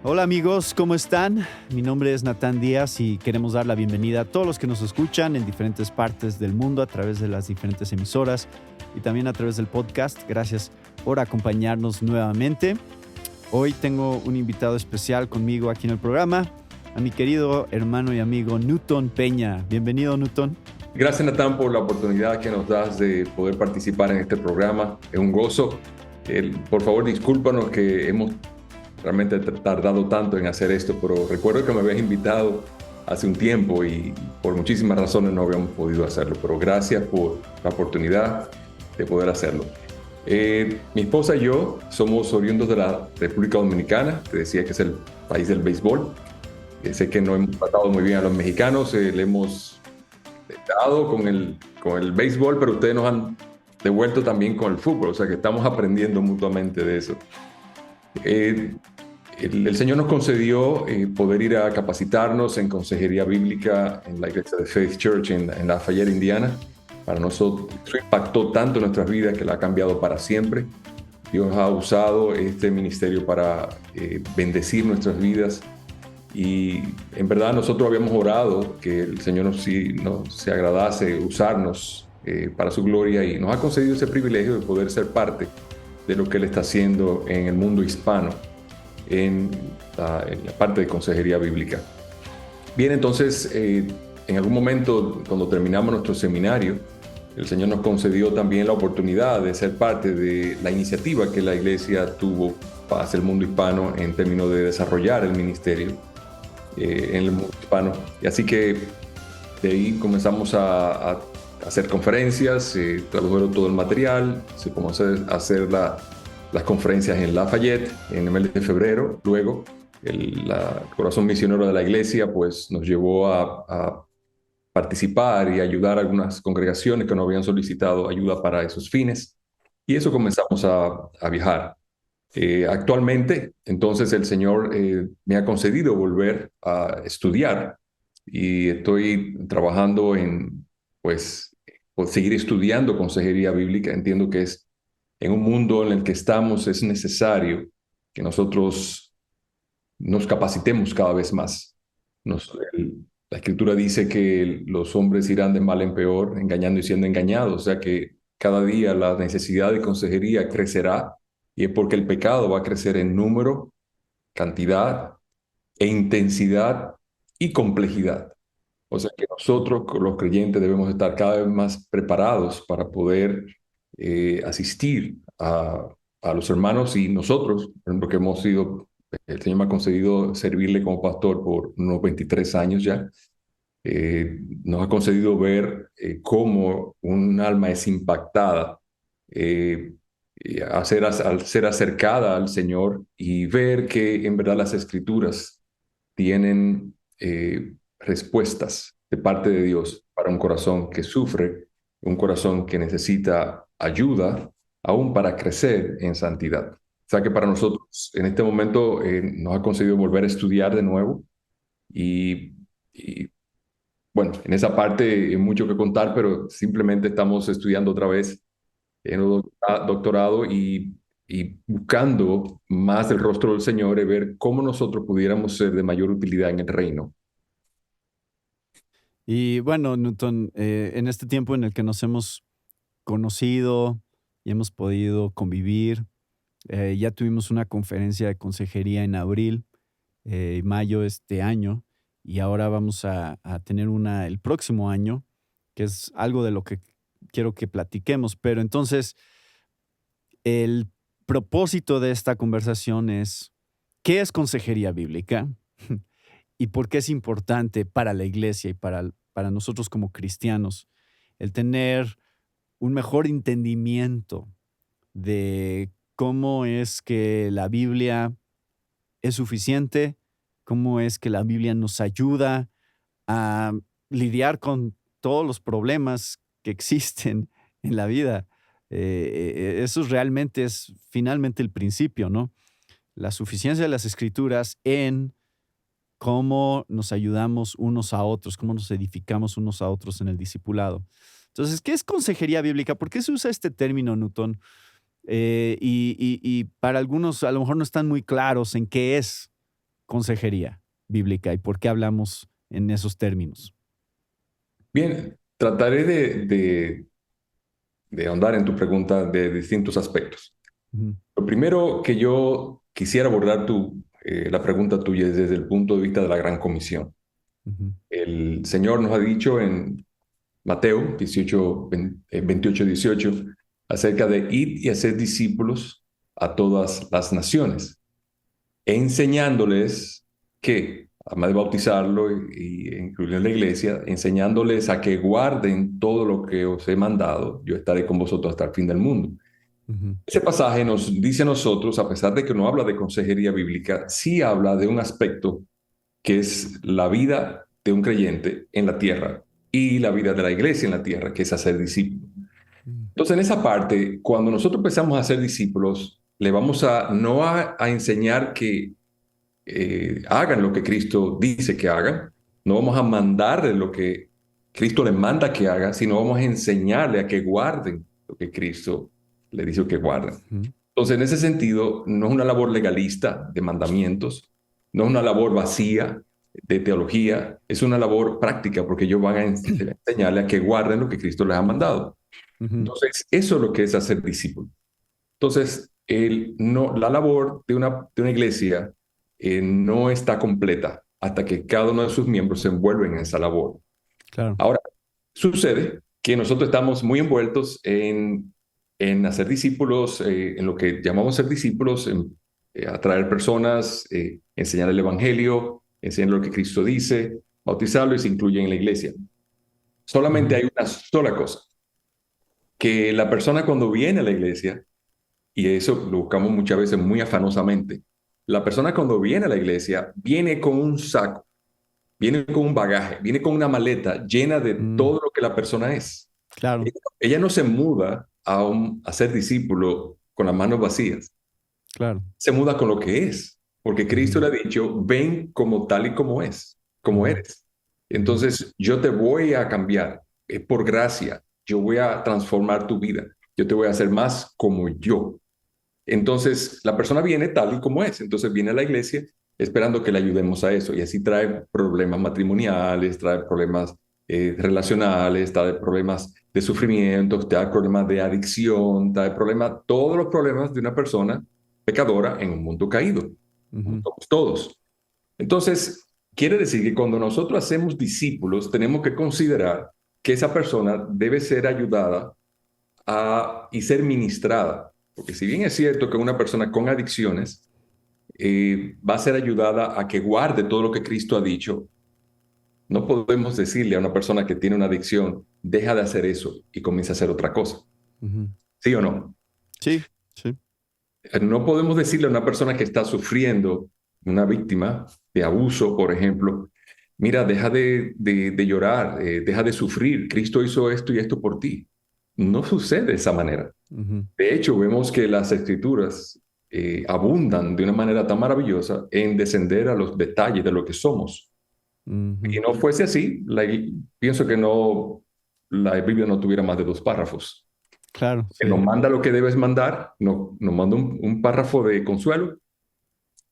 Hola amigos, ¿cómo están? Mi nombre es Natán Díaz y queremos dar la bienvenida a todos los que nos escuchan en diferentes partes del mundo a través de las diferentes emisoras y también a través del podcast. Gracias por acompañarnos nuevamente. Hoy tengo un invitado especial conmigo aquí en el programa, a mi querido hermano y amigo Newton Peña. Bienvenido, Newton. Gracias, Natán, por la oportunidad que nos das de poder participar en este programa. Es un gozo. Por favor, discúlpanos que hemos realmente tardado tanto en hacer esto, pero recuerdo que me habías invitado hace un tiempo y por muchísimas razones no habíamos podido hacerlo, pero gracias por la oportunidad de poder hacerlo. Mi esposa y yo somos oriundos de la República Dominicana, te decía que es el país del béisbol. Sé que no hemos tratado muy bien a los mexicanos, le hemos dado con el béisbol, pero ustedes nos han devuelto también con el fútbol, o sea que estamos aprendiendo mutuamente de eso. Eh, el Señor nos concedió poder ir a capacitarnos en consejería bíblica en la iglesia de Faith Church en Lafayette, Indiana. Para nosotros eso impactó tanto en nuestras vidas que la ha cambiado para siempre. Dios ha usado este ministerio para bendecir nuestras vidas y en verdad nosotros habíamos orado que el Señor nos se agradase usarnos para su gloria y nos ha concedido ese privilegio de poder ser parte de lo que Él está haciendo en el mundo hispano en la parte de consejería bíblica. Bien, entonces, en algún momento, cuando terminamos nuestro seminario, el Señor nos concedió también la oportunidad de ser parte de la iniciativa que la iglesia tuvo hacia el mundo hispano en términos de desarrollar el ministerio en el mundo hispano. Y así que de ahí comenzamos a hacer conferencias, tradujeron todo el material, se comenzó a hacer las conferencias en Lafayette en el mes de febrero. Luego, el corazón misionero de la iglesia pues, nos llevó a participar y ayudar a algunas congregaciones que nos habían solicitado ayuda para esos fines. Y eso comenzamos a viajar. Actualmente, entonces, el Señor me ha concedido volver a estudiar y estoy trabajando en, pues, por seguir estudiando consejería bíblica. Entiendo que es en un mundo en el que estamos, es necesario que nosotros nos capacitemos cada vez más. La Escritura dice que los hombres irán de mal en peor, engañando y siendo engañados, o sea que cada día la necesidad de consejería crecerá y es porque el pecado va a crecer en número, cantidad e intensidad y complejidad. O sea que nosotros, los creyentes, debemos estar cada vez más preparados para poder asistir a los hermanos y nosotros, por ejemplo, que hemos sido, el Señor me ha concedido servirle como pastor por unos 23 años ya, nos ha concedido ver cómo un alma es impactada al ser acercada al Señor y ver que en verdad las Escrituras tienen respuestas de parte de Dios para un corazón que sufre, un corazón que necesita ayuda, aún para crecer en santidad. O sea que para nosotros en este momento nos ha conseguido volver a estudiar de nuevo y bueno, en esa parte hay mucho que contar, pero simplemente estamos estudiando otra vez en un doctorado y buscando más el rostro del Señor y ver cómo nosotros pudiéramos ser de mayor utilidad en el reino. Y bueno, Newton, en este tiempo en el que nos hemos conocido y hemos podido convivir, ya tuvimos una conferencia de consejería en abril y mayo de este año, y ahora vamos a tener una el próximo año, que es algo de lo que quiero que platiquemos. Pero entonces, el propósito de esta conversación es, ¿qué es consejería bíblica? ¿Y por qué es importante para la iglesia y para nosotros como cristianos el tener un mejor entendimiento de cómo es que la Biblia es suficiente, cómo es que la Biblia nos ayuda a lidiar con todos los problemas que existen en la vida? Eso realmente es finalmente el principio, ¿no? La suficiencia de las escrituras en cómo nos ayudamos unos a otros, cómo nos edificamos unos a otros en el discipulado. Entonces, ¿qué es consejería bíblica? ¿Por qué se usa este término, Newton? Y para algunos a lo mejor no están muy claros en qué es. consejería bíblica y por qué hablamos en esos términos? Bien, trataré de ahondar en tu pregunta de distintos aspectos. Ujú, Lo primero que yo quisiera abordar la pregunta tuya es desde el punto de vista de la Gran Comisión. ujú, El Señor nos ha dicho en Mateo 28, 18, acerca de ir y hacer discípulos a todas las naciones, enseñándoles que, además de bautizarlo y incluirlo en la iglesia, enseñándoles a que guarden todo lo que os he mandado, yo estaré con vosotros hasta el fin del mundo. ujú, Ese pasaje nos dice a nosotros, a pesar de que no habla de consejería bíblica, sí habla de un aspecto que es la vida de un creyente en la tierra y la vida de la iglesia en la tierra, que es hacer discípulos. mm, Entonces, en esa parte, cuando nosotros empezamos a hacer discípulos, le vamos no a enseñar que hagan lo que Cristo dice que hagan, no vamos a mandarle lo que Cristo les manda que haga, sino vamos a enseñarle a que guarden lo que Cristo le dice que guarden. ujú, Entonces, en ese sentido, no es una labor legalista de mandamientos, no es una labor vacía de teología, es una labor práctica porque ellos van a enseñarle a que guarden lo que Cristo les ha mandado. ujú, Entonces, eso es lo que es hacer discípulo. Entonces, no, la labor de una iglesia no está completa hasta que cada uno de sus miembros se envuelven en esa labor. claro. Ahora, sucede que nosotros estamos muy envueltos en hacer discípulos, en lo que llamamos ser discípulos, en atraer personas, enseñar el Evangelio, enseñar lo que Cristo dice, bautizarlo y se incluye en la iglesia. Solamente Ujú, hay una sola cosa, que la persona cuando viene a la iglesia, y eso lo buscamos muchas veces muy afanosamente, la persona cuando viene a la iglesia viene con un saco, viene con un bagaje, viene con una maleta llena de mm, todo lo que la persona es. claro, Ella no se muda a ser discípulo con las manos vacías, claro. se muda con lo que es, porque Cristo Ujú, le ha dicho, ven como tal y como es, como ujú, eres. ujú, Entonces, yo te voy a cambiar, es por gracia, yo voy a transformar tu vida, yo te voy a hacer más como yo. Entonces, la persona viene tal y como es, entonces viene a la iglesia esperando que le ayudemos a eso, y así trae problemas matrimoniales, trae problemas relacionales, trae problemas de sufrimiento, trae problemas de adicción, trae problemas, todos los problemas de una persona pecadora en un mundo caído, como ujú, somos todos. Entonces, quiere decir que cuando nosotros hacemos discípulos, tenemos que considerar que esa persona debe ser ayudada y ser ministrada. Porque si bien es cierto que una persona con adicciones va a ser ayudada a que guarde todo lo que Cristo ha dicho, no podemos decirle a una persona que tiene una adicción, deja de hacer eso y comienza a hacer otra cosa. ujú. ¿Sí o no? Sí, sí. No podemos decirle a una persona que está sufriendo, una víctima de abuso, por ejemplo, mira, deja de llorar, deja de sufrir, Cristo hizo esto y esto por ti. No sucede de esa manera. Ujú, De hecho, vemos que las escrituras abundan de una manera tan maravillosa en descender a los detalles de lo que somos. ujú, Y no fuese así, pienso que no, la Biblia no tuviera más de 2 párrafos. claro, Que nos sí, manda lo que debes mandar, nos manda un párrafo de consuelo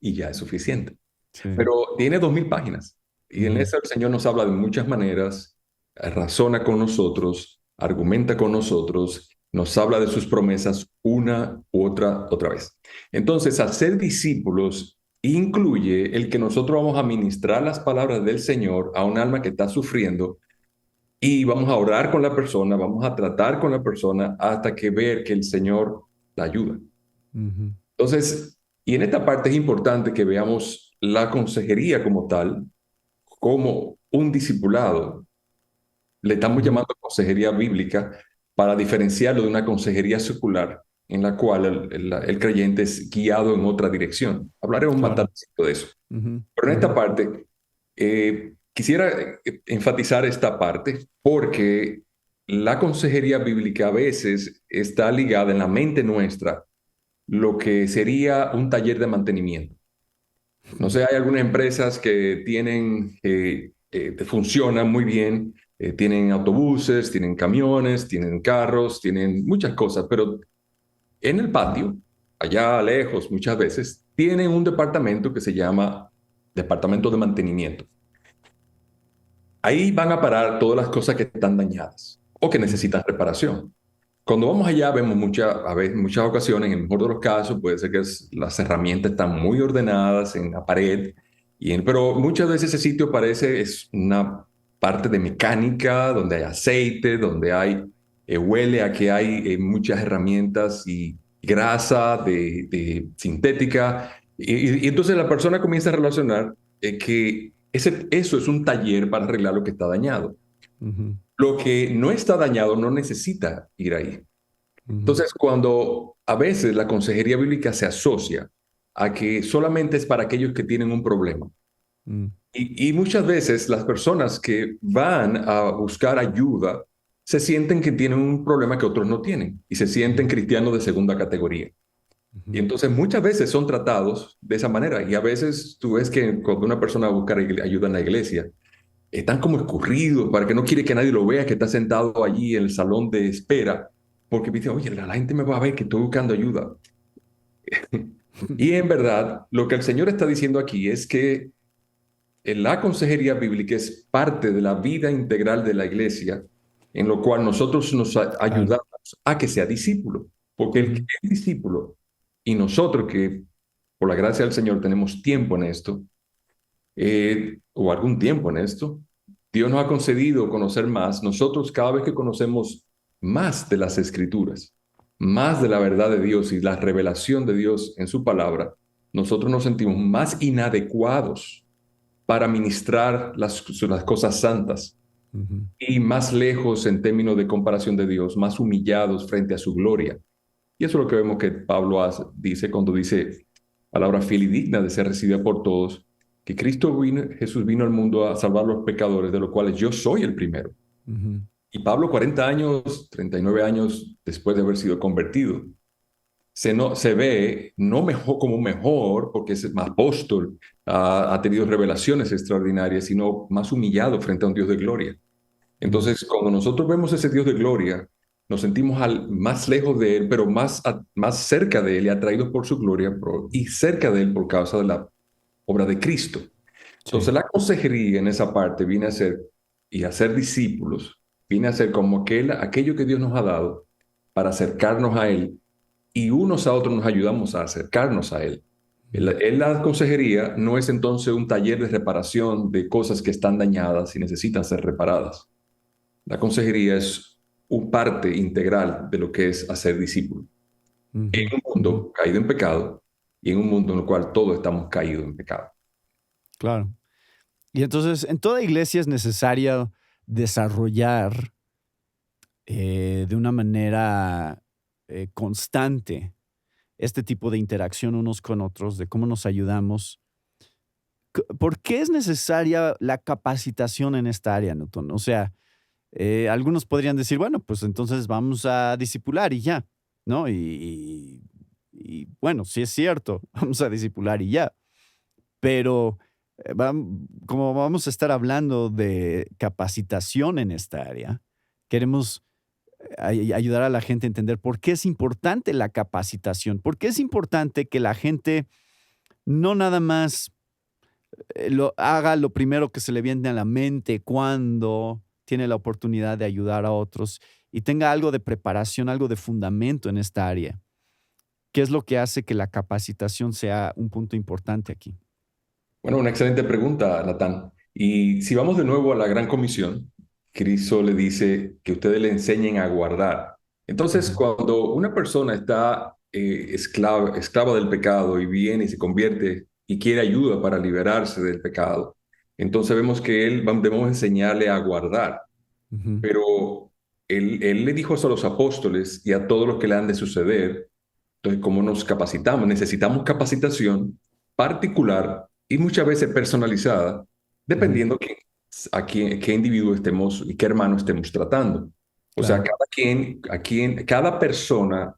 y ya es suficiente. sí. Pero tiene 2000 páginas y en Ujú, eso el Señor nos habla de muchas maneras, razona con nosotros, argumenta con nosotros, nos habla de sus promesas una u otra vez. Entonces, hacer discípulos incluye el que nosotros vamos a ministrar las palabras del Señor a un alma que está sufriendo y vamos a orar con la persona, vamos a tratar con la persona hasta que ver que el Señor la ayuda. ujú, Entonces, y en esta parte es importante que veamos la consejería como tal, como un discipulado. Le estamos ujú, llamando consejería bíblica para diferenciarlo de una consejería secular en la cual el creyente es guiado en otra dirección. Hablaremos más claro. tardecito de eso. Ujú, Pero en esta ujú, parte, quisiera enfatizar esta parte porque la consejería bíblica a veces está ligada en la mente nuestra lo que sería un taller de mantenimiento. No sé, hay algunas empresas que funcionan muy bien, tienen autobuses, tienen camiones, tienen carros, tienen muchas cosas, pero en el patio, allá lejos muchas veces, tienen un departamento que se llama departamento de mantenimiento. Ahí van a parar todas las cosas que están dañadas o que necesitan reparación. Cuando vamos allá vemos muchas ocasiones, en el mejor de los casos, puede ser que las herramientas están muy ordenadas en la pared, pero muchas veces ese sitio parece es una parte de mecánica, donde hay aceite, donde huele a que hay muchas herramientas y grasa de sintética. Y entonces la persona comienza a relacionar que eso es un taller para arreglar lo que está dañado. Ujú, Lo que no está dañado no necesita ir ahí. ujú, Entonces, cuando a veces la consejería bíblica se asocia a que solamente es para aquellos que tienen un problema, mm, y muchas veces las personas que van a buscar ayuda se sienten que tienen un problema que otros no tienen y se sienten ujú, cristianos de segunda categoría. Y ujú. entonces muchas veces son tratados de esa manera. Y a veces tú ves que cuando una persona busca ayuda en la iglesia, están como escurridos para que no quiere que nadie lo vea, que está sentado allí en el salón de espera, porque dice, oye, la gente me va a ver que estoy buscando ayuda. Y en verdad, lo que el Señor está diciendo aquí es que la consejería bíblica es parte de la vida integral de la iglesia, en lo cual nosotros nos Claro. ayudamos a que sea discípulo, porque el que Ujú, es discípulo y nosotros que por la gracia del Señor tenemos tiempo en esto, o algún tiempo en esto, Dios nos ha concedido conocer más. Nosotros cada vez que conocemos más de las escrituras, más de la verdad de Dios y la revelación de Dios en su palabra, nosotros nos sentimos más inadecuados para ministrar las cosas santas ujú. y más lejos en términos de comparación de Dios, más humillados frente a su gloria. Y eso es lo que vemos que Pablo dice cuando dice, palabra fiel y digna de ser recibida por todos, que Jesús vino al mundo a salvar a los pecadores, de los cuales yo soy el primero. Ujú, Y Pablo, 40 años, 39 años después de haber sido convertido, se ve no mejor como mejor, porque es más apóstol, ha tenido revelaciones extraordinarias, sino más humillado frente a un Dios de gloria. mm, Entonces, cuando nosotros vemos ese Dios de gloria, nos sentimos más lejos de Él, pero más cerca de Él y atraídos por su gloria y cerca de Él por causa de la obra de Cristo. sí. Entonces, la consejería en esa parte viene a ser, y a ser discípulos, viene a ser como aquello que Dios nos ha dado para acercarnos a Él y unos a otros nos ayudamos a acercarnos a Él. Mm, La consejería no es entonces un taller de reparación de cosas que están dañadas y necesitan ser reparadas. La consejería es un parte integral de lo que es hacer discípulo. En ujú, un ujú. mundo caído en pecado y en un mundo en el cual todos estamos caídos en pecado. Claro. Y entonces, en toda iglesia es necesario desarrollar de una manera constante este tipo de interacción unos con otros, de cómo nos ayudamos. ¿Por qué es necesaria la capacitación en esta área, Newton? O sea, algunos podrían decir, bueno, pues entonces vamos a discipular y ya, ¿no? Y bueno, sí es cierto, vamos a discipular y ya, pero como vamos a estar hablando de capacitación en esta área, queremos ayudar a la gente a entender por qué es importante la capacitación, por qué es importante que la gente no nada más haga lo primero que se le viene a la mente cuando tiene la oportunidad de ayudar a otros y tenga algo de preparación, algo de fundamento en esta área. ¿Qué es lo que hace que la capacitación sea un punto importante aquí? Bueno, una excelente pregunta, Natán. Y si vamos de nuevo a la gran comisión, Cristo le dice que ustedes le enseñen a guardar. Entonces, Ujú, cuando una persona está esclava del pecado y viene y se convierte y quiere ayuda para liberarse del pecado, entonces vemos que debemos enseñarle a guardar. ujú, Pero él le dijo eso a los apóstoles y a todos los que le han de suceder. Entonces, ¿cómo nos capacitamos? Necesitamos capacitación particular y muchas veces personalizada, ujú. dependiendo qué individuo estemos y qué hermano estemos tratando. O sea, Claro, cada persona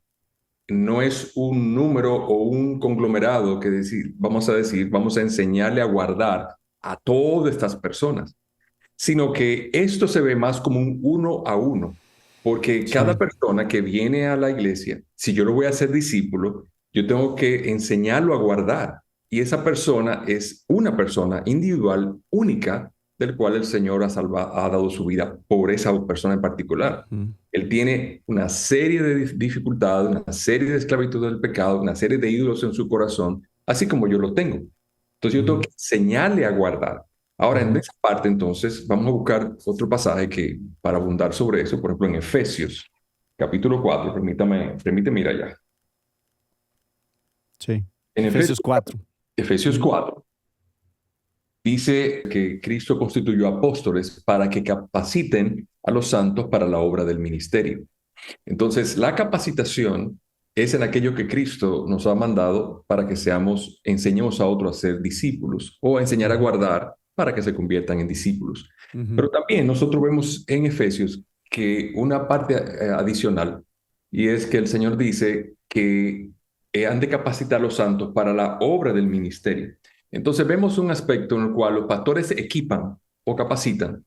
no es un número o un conglomerado que vamos a enseñarle a guardar a todas estas personas, sino que esto se ve más como un uno a uno, porque cada sí, persona que viene a la iglesia, si yo lo voy a hacer discípulo, yo tengo que enseñarlo a guardar. y esa persona es una persona individual, única, del cual el Señor ha dado su vida por esa persona en particular. Ujú. Él tiene una serie de dificultades, una serie de esclavitud del pecado, una serie de ídolos en su corazón, así como yo lo tengo. Entonces yo tengo Ujú. que enseñarle a guardar. Ahora, en Ujú. esa parte, entonces, vamos a buscar otro pasaje que, para abundar sobre eso, por ejemplo, en Efesios, capítulo 4, permíteme ir allá. Sí. En Efesios 4. Efesios Ujú. 4 dice que Cristo constituyó apóstoles para que capaciten a los santos para la obra del ministerio. Entonces, la capacitación es en aquello que Cristo nos ha mandado para que enseñemos a otros a ser discípulos o a enseñar a Ujú. guardar para que se conviertan en discípulos. Ujú. Pero también nosotros vemos en Efesios que una parte adicional, y es que el Señor dice que han de capacitar a los santos para la obra del ministerio. Entonces vemos un aspecto en el cual los pastores se equipan o capacitan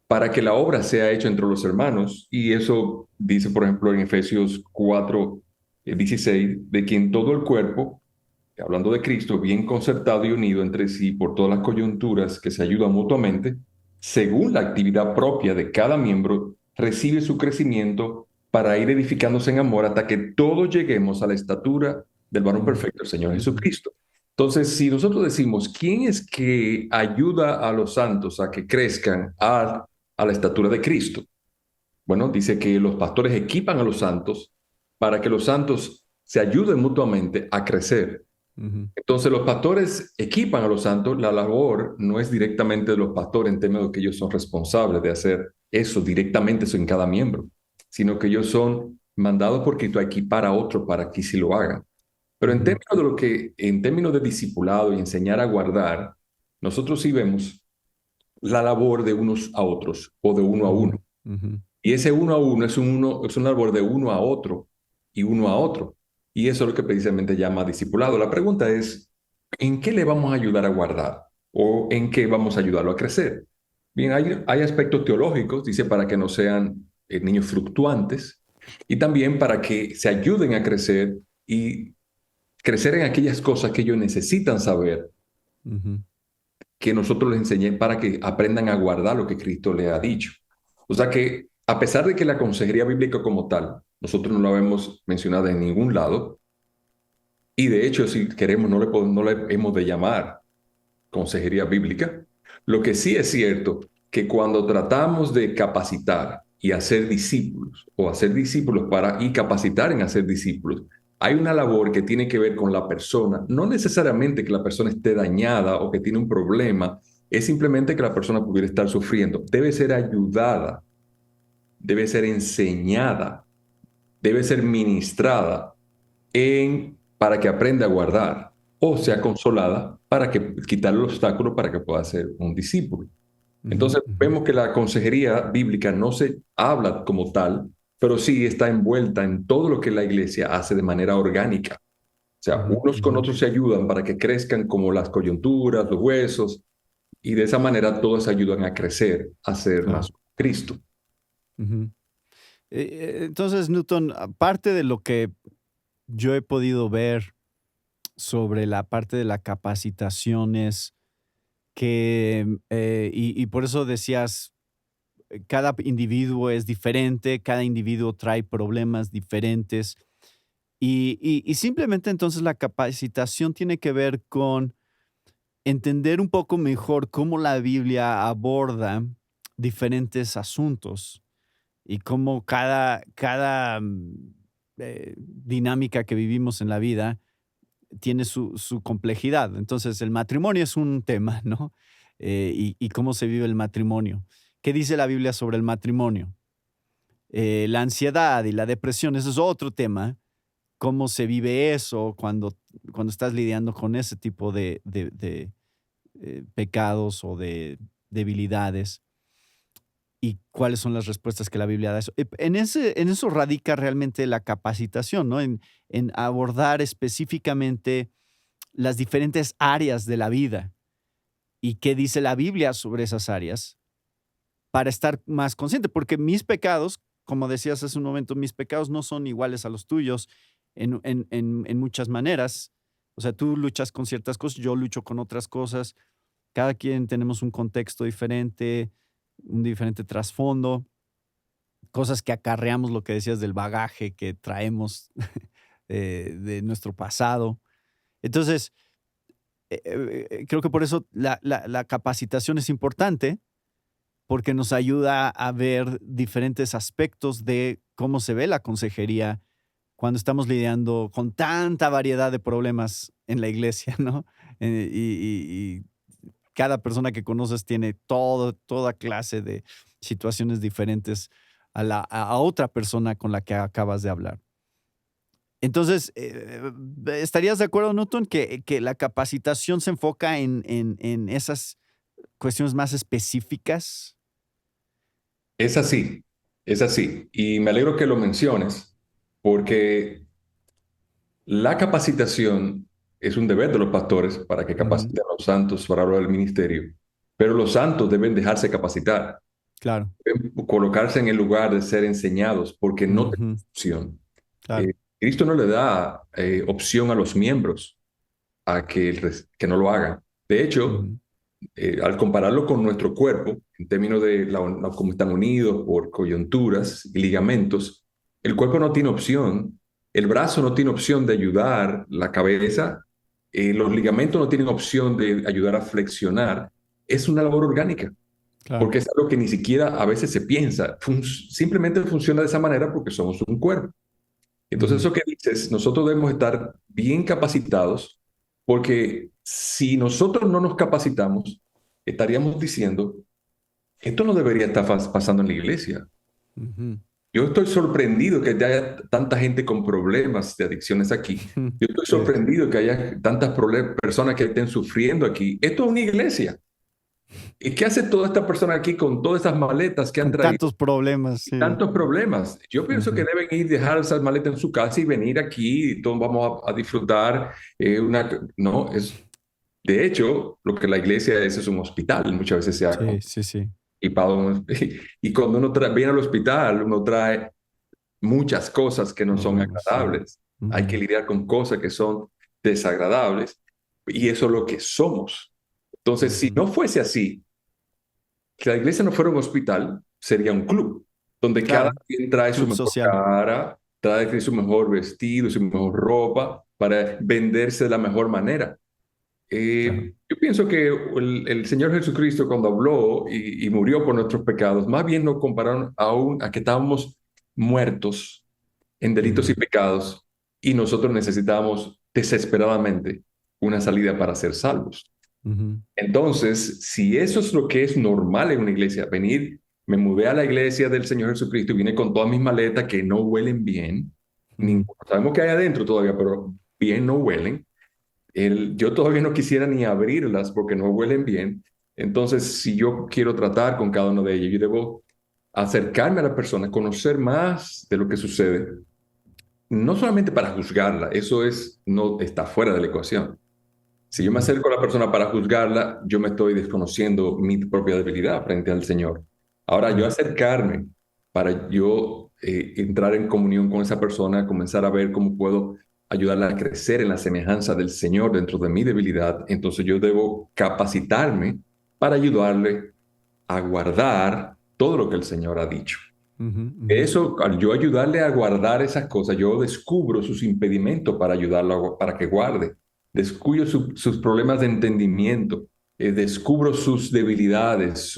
para que la obra sea hecha entre los hermanos. Y eso dice, por ejemplo, en Efesios 4, 16, de que en todo el cuerpo, hablando de Cristo, bien concertado y unido entre sí por todas las coyunturas que se ayudan mutuamente, según la actividad propia de cada miembro, recibe su crecimiento para ir edificándose en amor hasta que todos lleguemos a la estatura del varón Ujú. perfecto, el Señor Ujú. Jesucristo. Entonces, si nosotros decimos, ¿quién es que ayuda a los santos a que crezcan a la estatura de Cristo? Bueno, dice que los pastores equipan a los santos para que los santos se ayuden mutuamente a crecer. Ujú. Entonces los pastores equipan a los santos, la labor no es directamente de los pastores en términos de que ellos son responsables de hacer eso directamente eso en cada miembro, sino que ellos son mandados por Cristo a equipar a otro para que sí lo hagan. Pero Ujú. en términos de discipulado y enseñar a guardar, nosotros sí vemos la labor de unos a otros o de uno a Ujú. uno. Ujú. Y ese uno a uno es una labor de uno a otro y uno a otro. Y eso es lo que precisamente llama discipulado. La pregunta es, ¿en qué le vamos a ayudar a guardar? ¿O en qué vamos a ayudarlo a crecer? Bien, hay aspectos teológicos, dice, para que no sean niños fluctuantes y también para que se ayuden a crecer y crecer en aquellas cosas que ellos necesitan saber, Ujú. que nosotros les enseñemos para que aprendan a guardar lo que Cristo les ha dicho. O sea que, a pesar de que la consejería bíblica como tal, nosotros no la vemos mencionada en ningún lado, y de hecho, si queremos, no le hemos de llamar consejería bíblica, lo que sí es cierto que cuando tratamos de capacitar y hacer discípulos, o hacer discípulos y capacitar en hacer discípulos, hay una labor que tiene que ver con la persona, no necesariamente que la persona esté dañada o que tiene un problema, es simplemente que la persona pudiera estar sufriendo. Debe ser ayudada, debe ser enseñada, debe ser ministrada para que aprenda a guardar o sea consolada para que quitarle el obstáculo para que pueda ser un discípulo. Ujú. Entonces Ujú. vemos que la consejería bíblica no se habla como tal, pero sí está envuelta en todo lo que la iglesia hace de manera orgánica. O sea, Ujú. unos con Ujú. otros se ayudan para que crezcan como las coyunturas, los huesos, y de esa manera todos ayudan a crecer, a ser Claro. más Cristo. Ujú. Entonces, Newton, aparte de lo que yo he podido ver sobre la parte de la capacitación es que, y por eso decías, cada individuo es diferente, cada individuo trae problemas diferentes y simplemente entonces la capacitación tiene que ver con entender un poco mejor cómo la Biblia aborda diferentes asuntos y cómo cada dinámica que vivimos en la vida tiene su complejidad. Entonces, el matrimonio es un tema, ¿no? Y cómo se vive el matrimonio. ¿Qué dice la Biblia sobre el matrimonio? La ansiedad y la depresión, ese es otro tema. ¿Cómo se vive eso cuando estás lidiando con ese tipo de pecados o de debilidades? ¿Y cuáles son las respuestas que la Biblia da a eso? En eso radica realmente la capacitación, ¿no? En abordar específicamente las diferentes áreas de la vida y qué dice la Biblia sobre esas áreas para estar más consciente, porque mis pecados, como decías hace un momento, mis pecados no son iguales a los tuyos en muchas maneras. O sea, tú luchas con ciertas cosas, yo lucho con otras cosas. Cada quien tenemos un contexto diferente, un diferente trasfondo, cosas que acarreamos, lo que decías del bagaje que traemos de nuestro pasado. Entonces, creo que por eso la capacitación es importante, porque nos ayuda a ver diferentes aspectos de cómo se ve la consejería cuando estamos lidiando con tanta variedad de problemas en la iglesia, ¿no? Y cada persona que conoces tiene toda clase de situaciones diferentes a otra persona con la que acabas de hablar. Entonces, ¿estarías de acuerdo, Newton, que la capacitación se enfoca en esas cuestiones más específicas? Es así, es así. Y me alegro que lo menciones, porque la capacitación es un deber de los pastores para que Ujú, capaciten a los santos para hablar del ministerio. Pero los santos deben dejarse capacitar, claro. deben colocarse en el lugar de ser enseñados, porque no tienen Ujú, opción. claro. Cristo no le da opción a los miembros a que no lo hagan. De hecho, Ujú, al compararlo con nuestro cuerpo, en términos de cómo están unidos por coyunturas y ligamentos, el cuerpo no tiene opción, el brazo no tiene opción de ayudar la cabeza, los ligamentos no tienen opción de ayudar a flexionar. Es una labor orgánica, claro. porque es algo que ni siquiera a veces se piensa. Simplemente funciona de esa manera porque somos un cuerpo. Entonces, Ujú, eso que dices, nosotros debemos estar bien capacitados, porque si nosotros no nos capacitamos, estaríamos diciendo, esto no debería estar pasando en la iglesia. ujú, Yo estoy sorprendido que haya tanta gente con problemas de adicciones aquí. Yo estoy sí. sorprendido que haya tantas personas que estén sufriendo aquí. Esto es una iglesia. ¿Y qué hace toda esta persona aquí con todas estas maletas que han Con traído? tantos problemas, sí. Tantos problemas. Yo pienso que Ujú, deben ir, dejar esas maletas en su casa y venir aquí y todos vamos a disfrutar. No, de hecho, lo que la iglesia es un hospital. Muchas veces se ha sí, sí, sí. equipado. Y cuando uno viene al hospital, uno trae muchas cosas que no son Problemas, sí. agradables. Hay que Ujú, lidiar con cosas que son desagradables y eso es lo que somos. Entonces, si ujú. no fuese así, que la iglesia no fuera un hospital, sería un club, donde cada Claro, quien trae su club mejor social. cara, trae su mejor vestido, su mejor ropa, para venderse de la mejor manera. Claro. Yo pienso que el Señor Jesucristo cuando habló y murió por nuestros pecados, más bien nos compararon aún a que estábamos muertos en delitos y Ujú, pecados y nosotros necesitábamos desesperadamente una salida para ser salvos. ujú, Entonces, si eso es lo que es normal en una iglesia, venir, me mudé a la iglesia del Señor Jesucristo y vine con todas mis maletas que no huelen bien, ujú. sabemos que hay adentro todavía, pero bien no huelen. Yo todavía no quisiera ni abrirlas porque no huelen bien. Entonces, si yo quiero tratar con cada uno de ellos, yo debo acercarme a la persona, conocer más de lo que sucede, no solamente para juzgarla, eso no está fuera de la ecuación. Si yo me Ujú, acerco a la persona para juzgarla, yo me estoy desconociendo mi propia debilidad frente al Señor. Ahora, yo ujú, acercarme para yo entrar en comunión con esa persona, comenzar a ver cómo puedo ayudarla a crecer en la semejanza del Señor dentro de mi debilidad, entonces yo debo capacitarme para ayudarle a guardar todo lo que el Señor ha dicho. ujú, ujú. Eso, al yo ayudarle a guardar esas cosas, yo descubro sus impedimentos para ayudarlo, para que guarde. Descubro sus problemas de entendimiento, descubro sus debilidades,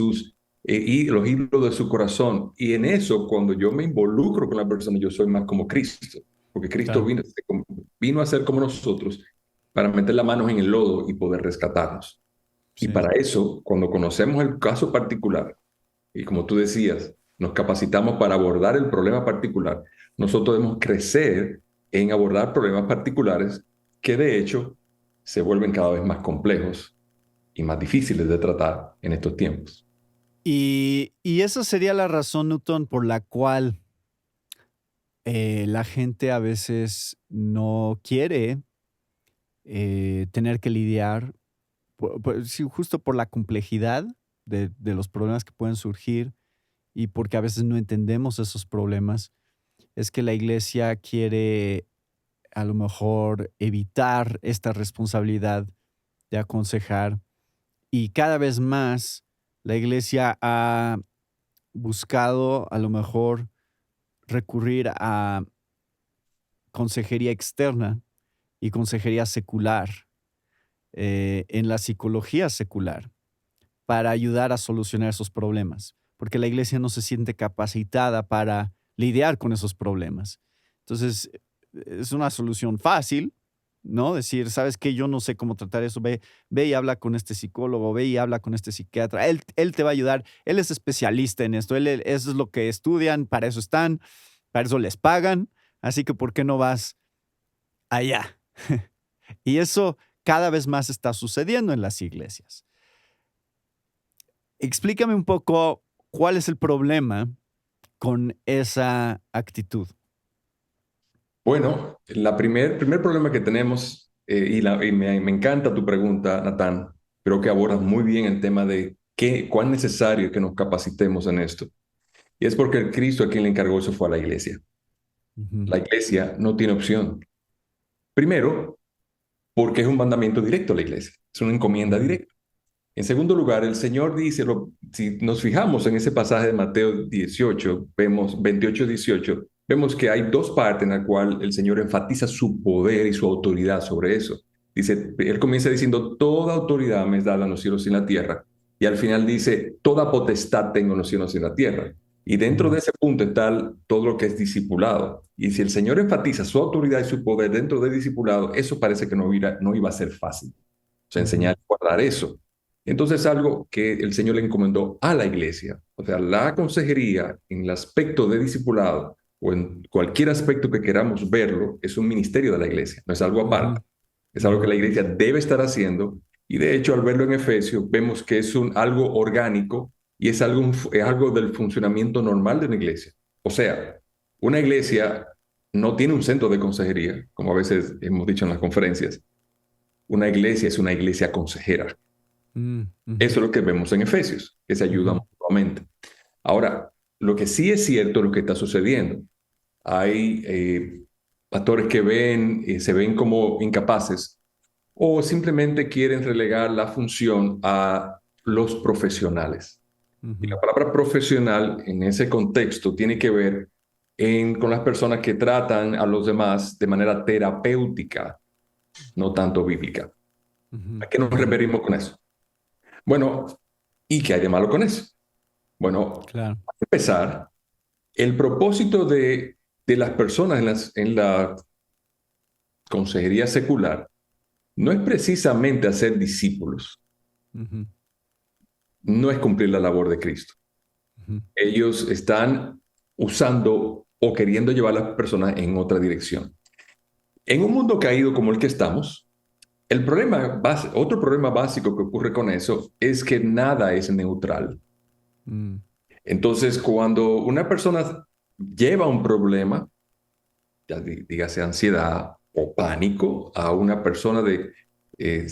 y los hilos de su corazón. Y en eso, cuando yo me involucro con la persona, yo soy más como Cristo, porque Cristo Claro. vino a ser como nosotros para meter las manos en el lodo y poder rescatarnos. Y Sí. para eso, cuando conocemos el caso particular, y como tú decías, nos capacitamos para abordar el problema particular. Nosotros debemos crecer en abordar problemas particulares que de hecho se vuelven cada vez más complejos y más difíciles de tratar en estos tiempos. Y esa sería la razón, Newton, por la cual la gente a veces no quiere tener que lidiar, sí, justo por la complejidad de los problemas que pueden surgir y porque a veces no entendemos esos problemas. Es que la iglesia quiere a lo mejor evitar esta responsabilidad de aconsejar. Y cada vez más la iglesia ha buscado a lo mejor recurrir a consejería externa y consejería secular, en la psicología secular, para ayudar a solucionar esos problemas, porque la iglesia no se siente capacitada para lidiar con esos problemas. Entonces, es una solución fácil, ¿no? Decir, ¿sabes qué? Yo no sé cómo tratar eso. Ve y habla con este psicólogo, ve y habla con este psiquiatra. Él te va a ayudar. Él es especialista en esto. Eso es lo que estudian, para eso están, para eso les pagan. Así que, ¿por qué no vas allá? Y eso cada vez más está sucediendo en las iglesias. Explícame un poco cuál es el problema con esa actitud. Bueno, primer problema que tenemos, me encanta tu pregunta, Natán, creo que abordas muy bien el tema de cuán necesario es que nos capacitemos en esto. Y es porque el Cristo a quien le encargó eso fue a la iglesia. Ujú, La iglesia no tiene opción. Primero, porque es un mandamiento directo a la iglesia, es una encomienda ujú, directa. En segundo lugar, el Señor dice, si nos fijamos en ese pasaje de Mateo 18, vemos 28-18, vemos que hay dos partes en las cuales el Señor enfatiza su poder y su autoridad sobre eso. Dice, él comienza diciendo, toda autoridad me es dada en los cielos y en la tierra. Y al final dice, toda potestad tengo en los cielos y en la tierra. Y dentro ujú, de ese punto está todo lo que es discipulado. Y si el Señor enfatiza su autoridad y su poder dentro del discipulado, eso parece que no iba a ser fácil. O sea, ujú, enseñar a guardar eso. Entonces, algo que el Señor le encomendó a la iglesia, o sea, la consejería en el aspecto de discipulado o en cualquier aspecto que queramos verlo, es un ministerio de la iglesia, no es algo ujú, aparte, es algo que ujú, la iglesia debe estar haciendo. Y de hecho, al verlo en Efesios, vemos que es algo orgánico y es algo del funcionamiento normal de una iglesia. O sea, una iglesia no tiene un centro de consejería, como a veces hemos dicho en las conferencias. Una iglesia es una iglesia consejera. mm, ujú, Eso es lo que vemos en Efesios, que se ayudan ujú, mutuamente. Ahora, lo que sí es cierto es lo que está sucediendo. Hay pastores que se ven como incapaces o simplemente quieren relegar la función a los profesionales. Y la ujú, palabra profesional en ese contexto tiene que ver con las personas que tratan a los demás de manera terapéutica, no tanto bíblica. ujú, ¿A qué nos ujú. referimos con eso? Bueno, ¿y qué hay de malo con eso? Bueno, Claro. para empezar, el propósito de las personas en la consejería secular no es precisamente hacer discípulos, Ujú, no es cumplir la labor de Cristo. ujú, Ellos están usando o queriendo llevar a las personas en otra dirección. En un mundo caído como el que estamos, otro problema básico que ocurre con eso es que nada es neutral. mm, Entonces, cuando una persona lleva un problema, ya dígase ansiedad o pánico, a una persona eh,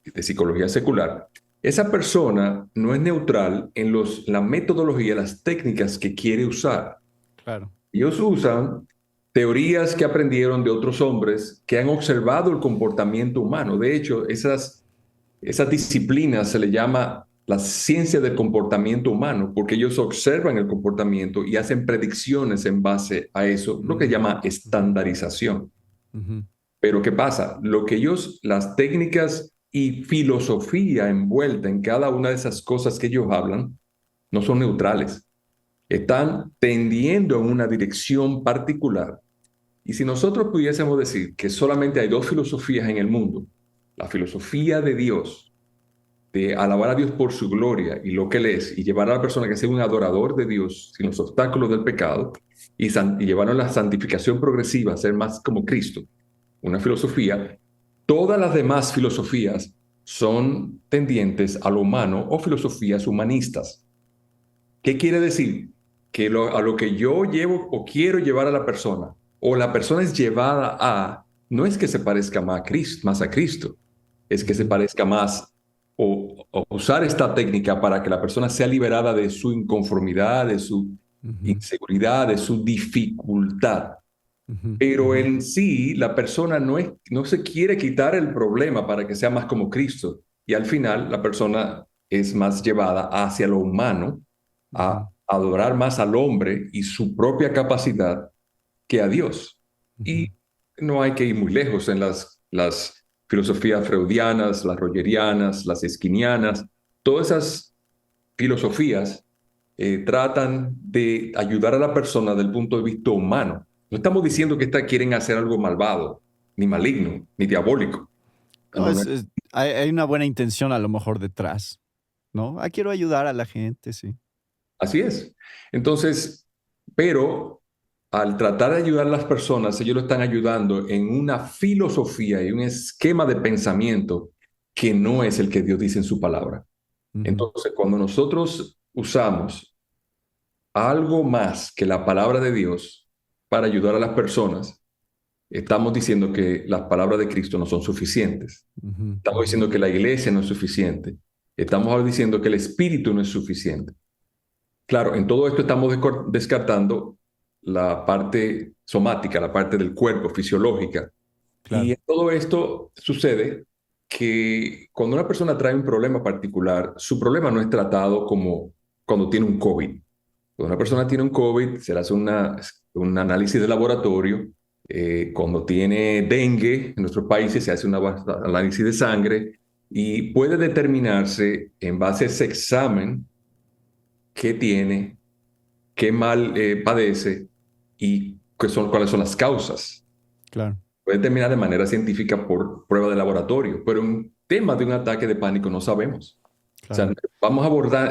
de psicología secular, esa persona no es neutral en la metodología, las técnicas que quiere usar. claro. Ellos usan teorías que aprendieron de otros hombres que han observado el comportamiento humano. De hecho, esas disciplinas se le llama la ciencia del comportamiento humano, porque ellos observan el comportamiento y hacen predicciones en base a eso, lo que Mm, llama ujú, estandarización. ujú, Pero ¿qué pasa? Las técnicas y filosofía envuelta en cada una de esas cosas que ellos hablan, no son neutrales. Están tendiendo en una dirección particular. Y si nosotros pudiésemos decir que solamente hay dos filosofías en el mundo, la filosofía de Dios, de alabar a Dios por su gloria y lo que Él es, y llevar a la persona que sea un adorador de Dios sin los obstáculos del pecado, y llevar a la santificación progresiva, a ser más como Cristo, una filosofía, todas las demás filosofías son tendientes a lo humano o filosofías humanistas. ¿Qué quiere decir? Que a lo que yo llevo o quiero llevar a la persona, o la persona es llevada a, no es que se parezca más a Cristo, es que se ujú, parezca más o usar esta técnica para que la persona sea liberada de su inconformidad, de su ujú, inseguridad, de su dificultad. Ujú, pero ujú, en sí la persona no se quiere quitar el problema para que sea más como Cristo. Y al final la persona es más llevada hacia lo humano, ujú, a adorar más al hombre y su propia capacidad que a Dios. ujú. Y no hay que ir muy lejos en las filosofías freudianas, las rogerianas, las esquinianas, todas esas filosofías tratan de ayudar a la persona desde el punto de vista humano. No estamos diciendo que estas quieren hacer algo malvado, ni maligno, ni diabólico. No, No, no, hay una buena intención a lo mejor detrás, ¿no? Ah, quiero ayudar a la gente, sí. así es. Entonces, pero al tratar de ayudar a las personas, ellos lo están ayudando en una filosofía y un esquema de pensamiento que no es el que Dios dice en su palabra. Ujú, Entonces, cuando nosotros usamos algo más que la palabra de Dios para ayudar a las personas, estamos diciendo que las palabras de Cristo no son suficientes. ujú, Estamos ujú. diciendo que la iglesia no es suficiente. Estamos diciendo que el espíritu no es suficiente. Claro, en todo esto estamos descartando la parte somática, la parte del cuerpo, fisiológica. Y Claro. en todo esto sucede que cuando una persona trae un problema particular, su problema no es tratado como cuando tiene un COVID. Cuando una persona tiene un COVID, se le hace un análisis de laboratorio. Cuando tiene dengue, en nuestros países se hace un análisis de sangre y puede determinarse en base a ese examen qué tiene, qué mal padece y cuáles son las causas. Claro, Puede determinar de manera científica por prueba de laboratorio, pero en tema de un ataque de pánico no sabemos. O sea, claro,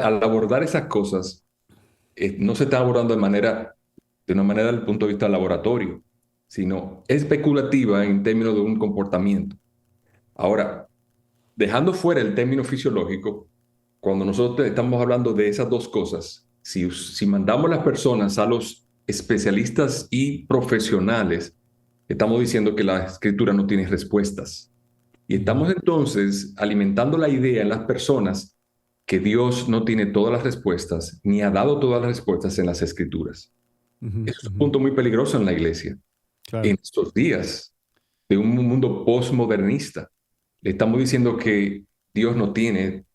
al abordar esas cosas, no se está abordando de una manera desde el punto de vista del laboratorio, sino especulativa en términos de un comportamiento. Ahora, dejando fuera el término fisiológico, cuando nosotros estamos hablando de esas dos cosas, si mandamos las personas a los especialistas y profesionales, estamos diciendo que la escritura no tiene respuestas. Y ujú, estamos entonces alimentando la idea en las personas que Dios no tiene todas las respuestas, ni ha dado todas las respuestas en las escrituras. ujú, Eso es un ujú. punto muy peligroso en la iglesia. Claro, En estos días de un mundo postmodernista, le estamos diciendo que Dios no tiene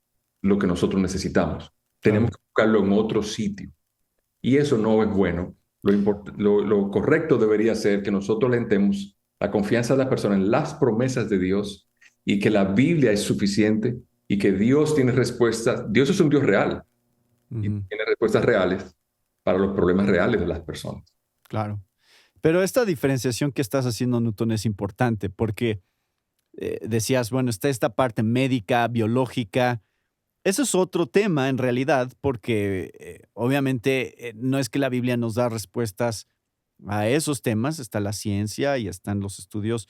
lo que nosotros necesitamos. Tenemos claro. que buscarlo en otro sitio. Y eso no es bueno. Lo correcto debería ser que nosotros lentemos la confianza de las personas en las promesas de Dios y que la Biblia es suficiente y que Dios tiene respuestas. Dios es un Dios real y Ujú, tiene respuestas reales para los problemas reales de las personas. claro. Pero esta diferenciación que estás haciendo, Newton, es importante porque decías, bueno, está esta parte médica, biológica. Eso es otro tema en realidad, porque obviamente no es que la Biblia nos da respuestas a esos temas, está la ciencia y están los estudios,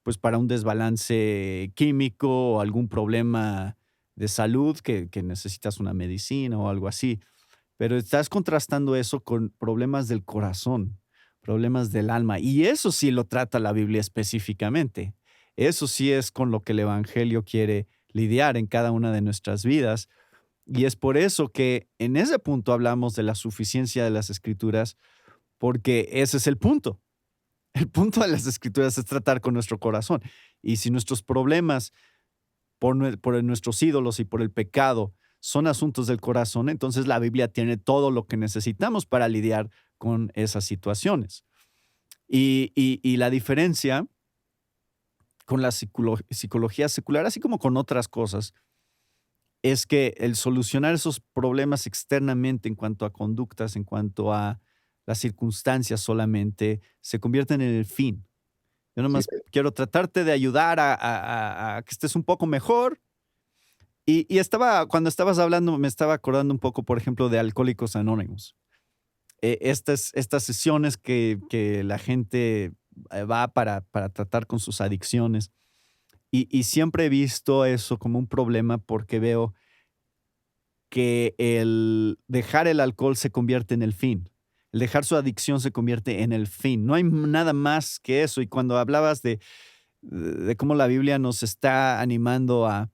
pues para un desbalance químico o algún problema de salud que necesitas una medicina o algo así. Pero estás contrastando eso con problemas del corazón, problemas del alma, y eso sí lo trata la Biblia específicamente. Eso sí es con lo que el Evangelio quiere lidiar en cada una de nuestras vidas. Y es por eso que en ese punto hablamos de la suficiencia de las Escrituras, porque ese es el punto. El punto de las Escrituras es tratar con nuestro corazón. Y si nuestros problemas por nuestros ídolos y por el pecado son asuntos del corazón, entonces la Biblia tiene todo lo que necesitamos para lidiar con esas situaciones. Y la diferencia con la psicología secular, así como con otras cosas, es que el solucionar esos problemas externamente en cuanto a conductas, en cuanto a las circunstancias solamente, se convierten en el fin. Yo Sí, nomás quiero tratarte de ayudar a que estés un poco mejor. Y cuando estabas hablando, me estaba acordando un poco, por ejemplo, de Alcohólicos Anónimos. Estas sesiones que la gente va para tratar con sus adicciones. Y siempre he visto eso como un problema porque veo que el dejar el alcohol se convierte en el fin. El dejar su adicción se convierte en el fin. No hay nada más que eso. Y cuando hablabas de cómo la Biblia nos está animando a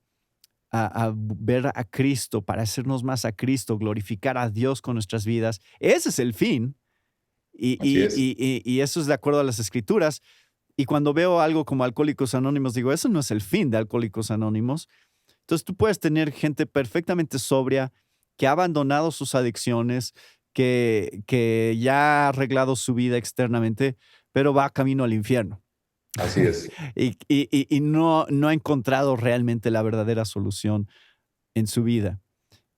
ver a Cristo, para hacernos más a Cristo, glorificar a Dios con nuestras vidas, ese es el fin. Y, Así y, es. y eso es de acuerdo a las escrituras. Y cuando veo algo como Alcohólicos Anónimos, digo, eso no es el fin de Alcohólicos Anónimos. Entonces tú puedes tener gente perfectamente sobria que ha abandonado sus adicciones, que ya ha arreglado su vida externamente, pero va camino al infierno. Así es. Y no ha encontrado realmente la verdadera solución en su vida.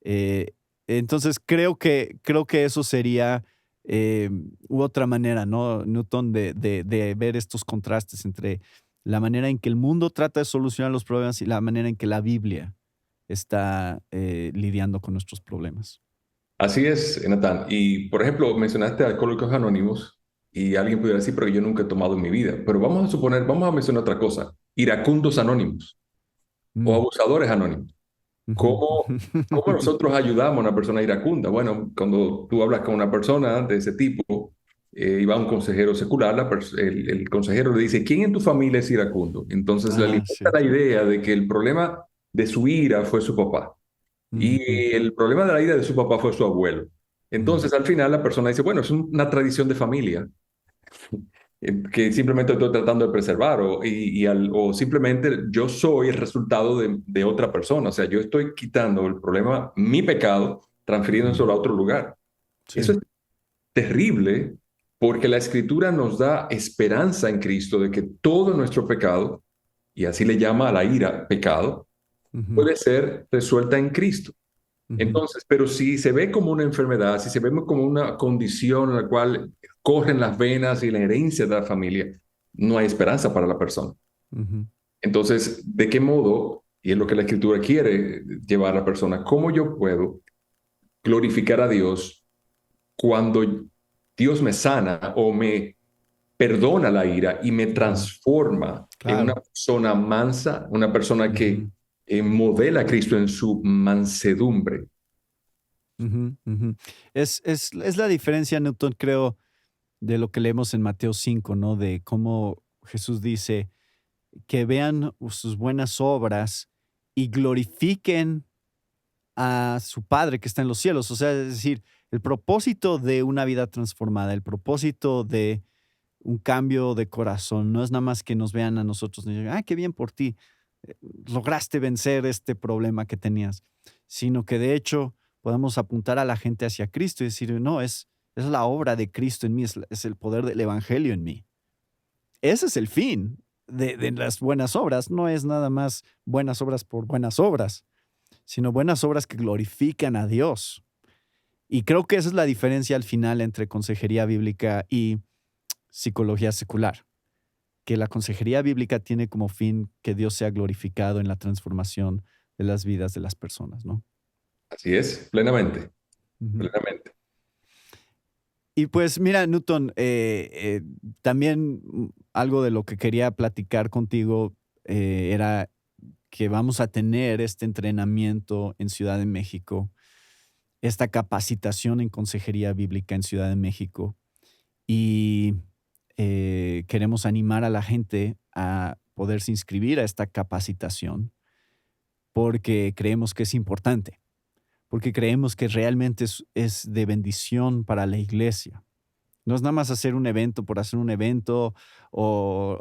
Eh, entonces creo que eso sería u otra manera, ¿no, Newton, de ver estos contrastes entre la manera en que el mundo trata de solucionar los problemas y la manera en que la Biblia está lidiando con nuestros problemas. Así es, Natán. Y, por ejemplo, mencionaste Alcohólicos Anónimos y alguien pudiera decir, pero yo nunca he tomado en mi vida. Pero vamos a suponer, vamos a mencionar otra cosa. Iracundos Anónimos o Mm. abusadores anónimos. Ujú. ¿Cómo nosotros ayudamos a una persona iracunda? Bueno, cuando tú hablas con una persona de ese tipo y va a un consejero secular, el consejero le dice, ¿quién en tu familia es iracundo? Entonces le Ah, alimenta sí. la idea de que el problema de su ira fue su papá Ujú, y el problema de la ira de su papá fue su abuelo. ujú, Entonces al final la persona dice, bueno, es una tradición de familia que simplemente estoy tratando de preservar o simplemente yo soy el resultado de otra persona. O sea, yo estoy quitando el problema, mi pecado, ujú. transfiriéndolo a otro lugar. Eso Sí. es terrible porque la escritura nos da esperanza en Cristo de que todo nuestro pecado, y así le llama a la ira pecado, Ujú, puede ser resuelta en Cristo. ujú, Entonces, pero si se ve como una enfermedad, si se ve como una condición en la cual corren las venas y la herencia de la familia, no hay esperanza para la persona. ujú. Entonces, ¿de qué modo, y es lo que la escritura quiere llevar a la persona, cómo yo puedo glorificar a Dios cuando Dios me sana o me perdona la ira y me Ujú. transforma en una Claro. persona mansa, una persona que Ujú, modela a Cristo en su mansedumbre? ujú, ujú. Es la diferencia, Newton, creo, de lo que leemos en Mateo 5, ¿no? De cómo Jesús dice que vean sus buenas obras y glorifiquen a su Padre que está en los cielos. O sea, es decir, el propósito de una vida transformada, el propósito de un cambio de corazón, no es nada más que nos vean a nosotros y digan, ah, qué bien por ti, eh, lograste vencer este problema que tenías, sino que de hecho podamos apuntar a la gente hacia Cristo y decir, no, es la obra de Cristo en mí, es el poder del Evangelio en mí. Ese es el fin de las buenas obras, no es nada más buenas obras por buenas obras, sino buenas obras que glorifican a Dios. Y creo que esa es la diferencia al final entre consejería bíblica y psicología secular, que la consejería bíblica tiene como fin que Dios sea glorificado en la transformación de las vidas de las personas, ¿no? Así es, plenamente, Ujú. plenamente. Y pues mira, Newton, también algo de lo que quería platicar contigo era que vamos a tener este entrenamiento en Ciudad de México, esta capacitación en consejería bíblica en Ciudad de México y queremos animar a la gente a poderse inscribir a esta capacitación porque creemos que es importante, porque creemos que realmente es de bendición para la iglesia. No es nada más hacer un evento por hacer un evento o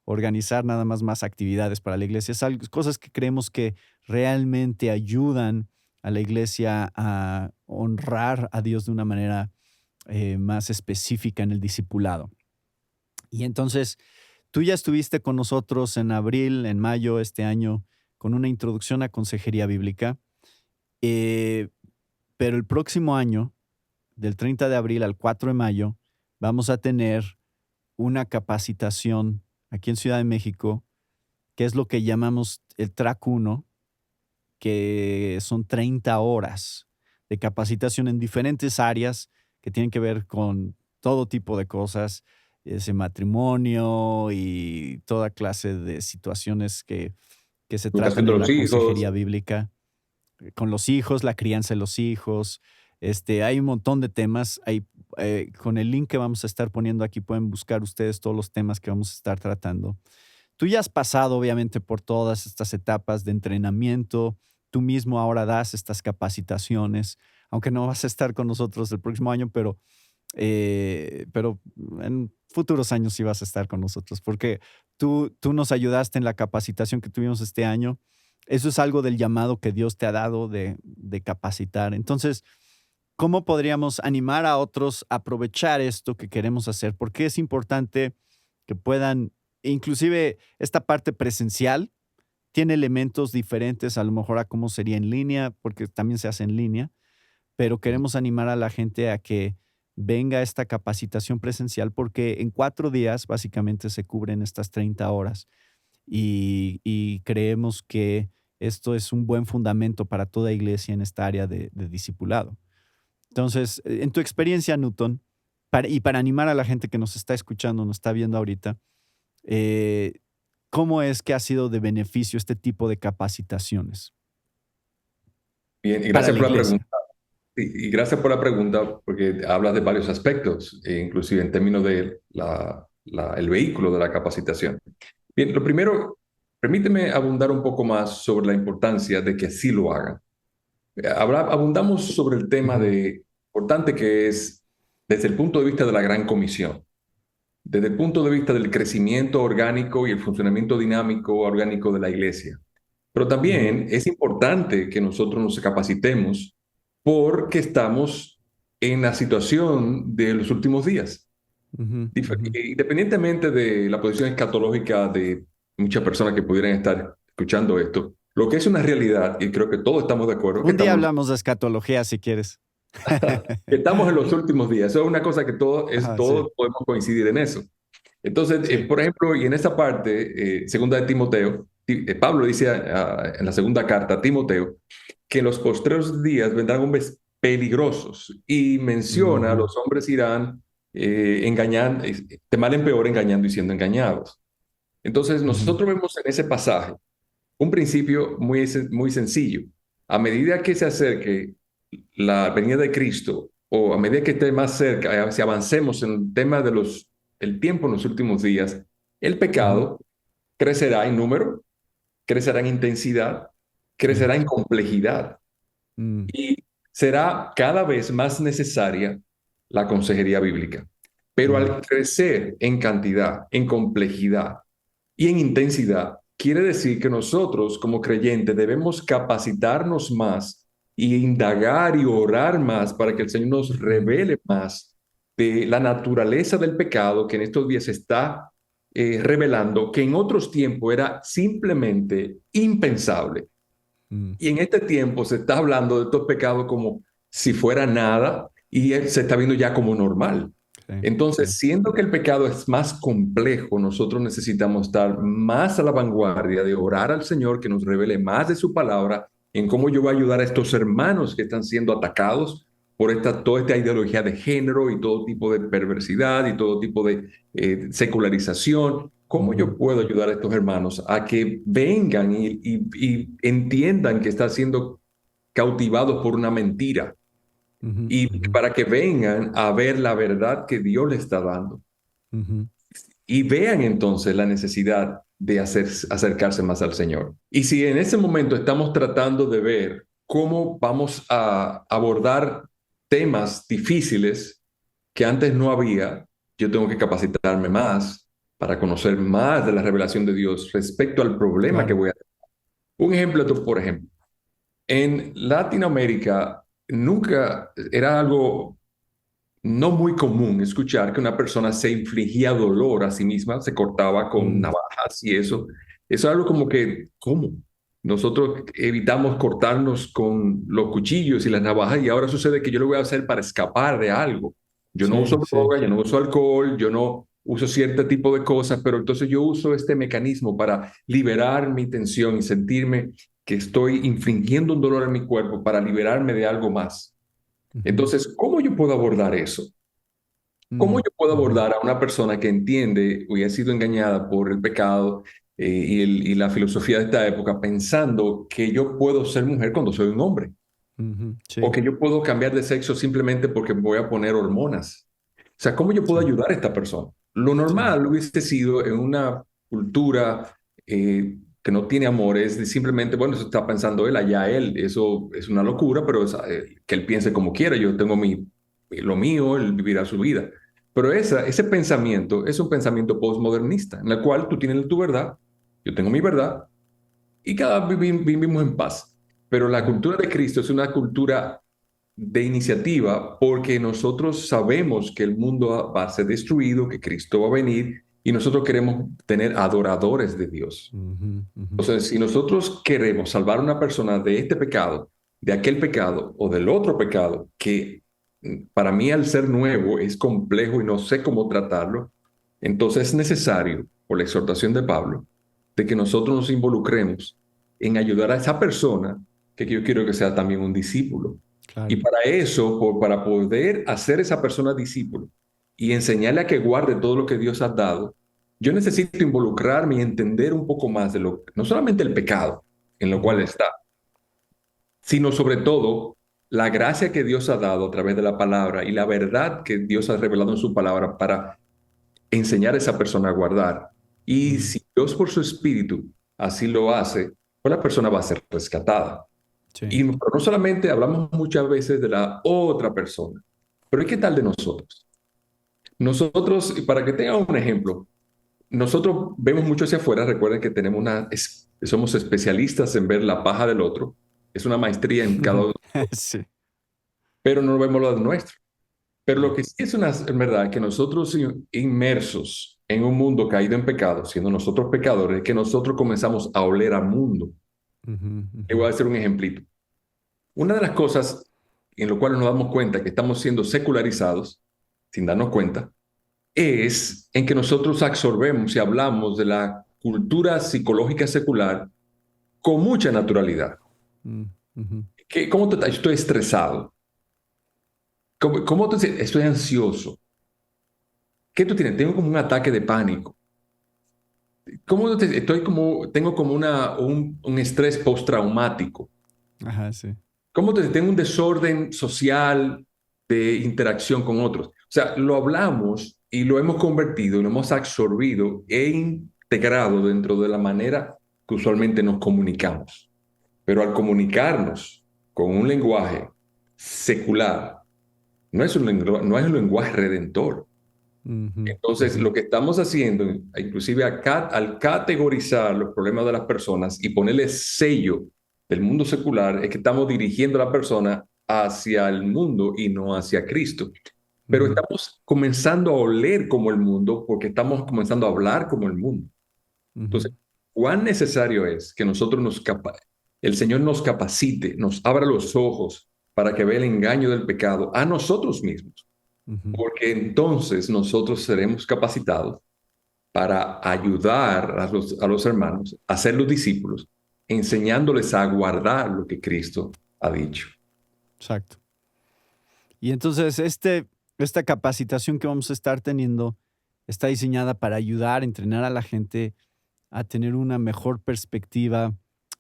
organizar nada más actividades para la iglesia. Es cosas que creemos que realmente ayudan a la iglesia a honrar a Dios de una manera más específica en el discipulado. Y entonces, tú ya estuviste con nosotros en abril, en mayo este año, con una introducción a consejería bíblica, eh, pero el próximo año, del 30 de abril al 4 de mayo, vamos a tener una capacitación aquí en Ciudad de México, que es lo que llamamos el Track 1, que son 30 horas de capacitación en diferentes áreas que tienen que ver con todo tipo de cosas, ese matrimonio y toda clase de situaciones que se Educación tratan de en la los hijos, consejería bíblica, con los hijos, la crianza de los hijos. Hay un montón de temas. Con el link que vamos a estar poniendo aquí pueden buscar ustedes todos los temas que vamos a estar tratando. Tú ya has pasado, obviamente, por todas estas etapas de entrenamiento. Tú mismo ahora das estas capacitaciones, aunque no vas a estar con nosotros el próximo año, pero pero en futuros años sí vas a estar con nosotros, porque tú nos ayudaste en la capacitación que tuvimos este año. Eso es algo del llamado que Dios te ha dado de capacitar. Entonces, ¿cómo podríamos animar a otros a aprovechar esto que queremos hacer? Porque es importante que puedan, inclusive esta parte presencial tiene elementos diferentes a lo mejor a cómo sería en línea, porque también se hace en línea, pero queremos animar a la gente a que venga a esta capacitación presencial porque en 4 días básicamente se cubren estas 30 horas y creemos que esto es un buen fundamento para toda iglesia en esta área de discipulado. Entonces, en tu experiencia, Newton, y para animar a la gente que nos está escuchando, nos está viendo ahorita, eh, ¿cómo es que ha sido de beneficio este tipo de capacitaciones Bien, y para gracias la por la iglesia? pregunta. Y gracias por la pregunta, porque hablas de varios aspectos, inclusive en términos de el vehículo de la capacitación. Bien, lo primero, permíteme abundar un poco más sobre la importancia de que así lo hagan. Abundamos sobre el tema Ujú, de importante que es desde el punto de vista de la gran comisión, desde el punto de vista del crecimiento orgánico y el funcionamiento dinámico orgánico de la iglesia. Pero ujú, también es importante que nosotros nos capacitemos porque estamos en la situación de los últimos días. ujú, ujú. Independientemente de la posición escatológica de muchas personas que pudieran estar escuchando esto, lo que es una realidad, y creo que todos estamos de acuerdo, Un día hablamos de escatología si quieres. que estamos en los últimos días. Eso es una cosa que Ajá, sí, todos podemos coincidir en eso. Entonces, sí. por ejemplo, y en esa parte, segunda de Timoteo, Pablo dice en la segunda carta a Timoteo que en los postreros días vendrán hombres peligrosos y menciona a Ujú, los hombres irán engañando, de mal en peor engañando y siendo engañados. Entonces, ujú, nosotros vemos en ese pasaje un principio muy sencillo. A medida que se acerque la venida de Cristo, o a medida que esté más cerca, si avancemos en el tema de el tiempo en los últimos días, el ujú. pecado crecerá en número, crecerá en intensidad, Sí. crecerá en complejidad Mm, y será cada vez más necesaria la consejería bíblica. Pero mm, al crecer en cantidad, en complejidad y en intensidad, quiere decir que nosotros como creyentes debemos capacitarnos más y indagar y orar más para que el Señor nos mm, revele más de la naturaleza del pecado que en estos días se está revelando, que en otros tiempos era simplemente impensable. mm. Y en este tiempo se está hablando de estos pecados como si fuera nada y se está viendo ya como normal. Sí, sí. Entonces, siendo que el pecado es más complejo, nosotros necesitamos estar más a la vanguardia de orar al Señor que nos revele más de su palabra en cómo yo voy a ayudar a estos hermanos que están siendo atacados por toda esta ideología de género y todo tipo de perversidad y todo tipo de secularización. ¿Cómo Ujú, yo puedo ayudar a estos hermanos a que vengan y entiendan que están siendo cautivados por una mentira? ujú, Y ujú, para que vengan a ver la verdad que Dios les está dando ujú, y vean entonces la necesidad de acercarse más al Señor. Y si en ese momento estamos tratando de ver cómo vamos a abordar temas difíciles que antes no había, yo tengo que capacitarme más para conocer más de la revelación de Dios respecto al problema que claro. voy a tener. Un ejemplo, por ejemplo, en Latinoamérica nunca era algo no muy común escuchar que una persona se infligía dolor a sí misma, se cortaba con Mm, navajas y eso. Eso es algo como que, ¿cómo? Nosotros evitamos cortarnos con los cuchillos y las navajas y ahora sucede que yo lo voy a hacer para escapar de algo. Yo no sí, uso sí. droga, yo no uso alcohol, yo no uso cierto tipo de cosas, pero entonces yo uso este mecanismo para liberar mi tensión y sentirme que estoy infringiendo un dolor en mi cuerpo para liberarme de algo más. Ujú, Entonces, ¿cómo yo puedo abordar eso? ¿Cómo mm, yo puedo ujú, abordar a una persona que entiende o ha sido engañada por el pecado y la filosofía de esta época pensando que yo puedo ser mujer cuando soy un hombre? ujú. O Sí, que yo puedo cambiar de sexo simplemente porque voy a poner hormonas. O sea, ¿cómo yo puedo sí, ayudar a esta persona? Lo sí. normal hubiese sido en una cultura que no tiene amor, es de simplemente, bueno, eso está pensando él, allá él, eso es una locura, pero que él piense como quiera. Yo tengo lo mío, él vivirá su vida. Pero ese pensamiento es un pensamiento postmodernista, en el cual tú tienes tu verdad, yo tengo mi verdad, y vivimos en paz. Pero la Ujú. cultura de Cristo es una cultura de iniciativa porque nosotros sabemos que el mundo va a ser destruido, que Cristo va a venir y nosotros queremos tener adoradores de Dios. Ujú, ujú. Entonces, si nosotros queremos salvar a una persona de este pecado, de aquel pecado o del otro pecado, que para mí al ser nuevo es complejo y no sé cómo tratarlo, entonces es necesario, por la exhortación de Pablo, de que nosotros nos involucremos en ayudar a esa persona que yo quiero que sea también un discípulo. Y Claro. para eso, para poder hacer esa persona discípulo y enseñarle a que guarde todo lo que Dios ha dado, yo necesito involucrarme y entender un poco más de no solamente el pecado en lo cual Ujú. está, sino sobre todo la gracia que Dios ha dado a través de la palabra y la verdad que Dios ha revelado en su palabra para enseñar a esa persona a guardar. Y Ujú. si Dios por su espíritu así lo hace, pues la persona va a ser rescatada. Sí. Y no solamente hablamos muchas veces de la otra persona, pero ¿qué tal de nosotros? Nosotros, y para que tengan un ejemplo, nosotros vemos mucho hacia afuera, recuerden que somos especialistas en ver la paja del otro, es una maestría en cada uno, Sí. pero no vemos lo nuestro. Pero lo Sí. que sí es es verdad que nosotros inmersos en un mundo caído en pecado, siendo nosotros pecadores, es que nosotros comenzamos a oler al mundo. Ujú, Le ujú. voy a hacer un ejemplito. Una de las cosas en lo cual nos damos cuenta que estamos siendo secularizados, sin darnos cuenta, es en que nosotros absorbemos y hablamos de la cultura psicológica secular con mucha naturalidad. Mm, ujú. ¿Cómo te estás? Estoy estresado. ¿Cómo te sientes? Estoy ansioso. ¿Qué tú tienes? Tengo como un ataque de pánico. Tengo como un estrés postraumático. Ajá, sí. Tengo un desorden social de interacción con otros. O sea, lo hablamos y lo hemos convertido, lo hemos absorbido e integrado dentro de la manera que usualmente nos comunicamos. Pero al comunicarnos con un lenguaje secular, no es un lenguaje redentor. Ujú, Entonces, ujú. lo que estamos haciendo, inclusive al categorizar los problemas de las personas y ponerle sello del mundo secular, es que estamos dirigiendo a la persona hacia el mundo y no hacia Cristo. Pero Ujú, estamos comenzando a oler como el mundo porque estamos comenzando a hablar como el mundo. ujú. Entonces, ¿cuán necesario es que el Señor nos capacite, nos abra los ojos para que vea el engaño del pecado a nosotros mismos? Ujú. Porque entonces nosotros seremos capacitados para ayudar a los hermanos a ser los discípulos, enseñándoles a guardar lo que Cristo ha dicho. Exacto. Y entonces esta capacitación que vamos a estar teniendo está diseñada para ayudar, entrenar a la gente a tener una mejor perspectiva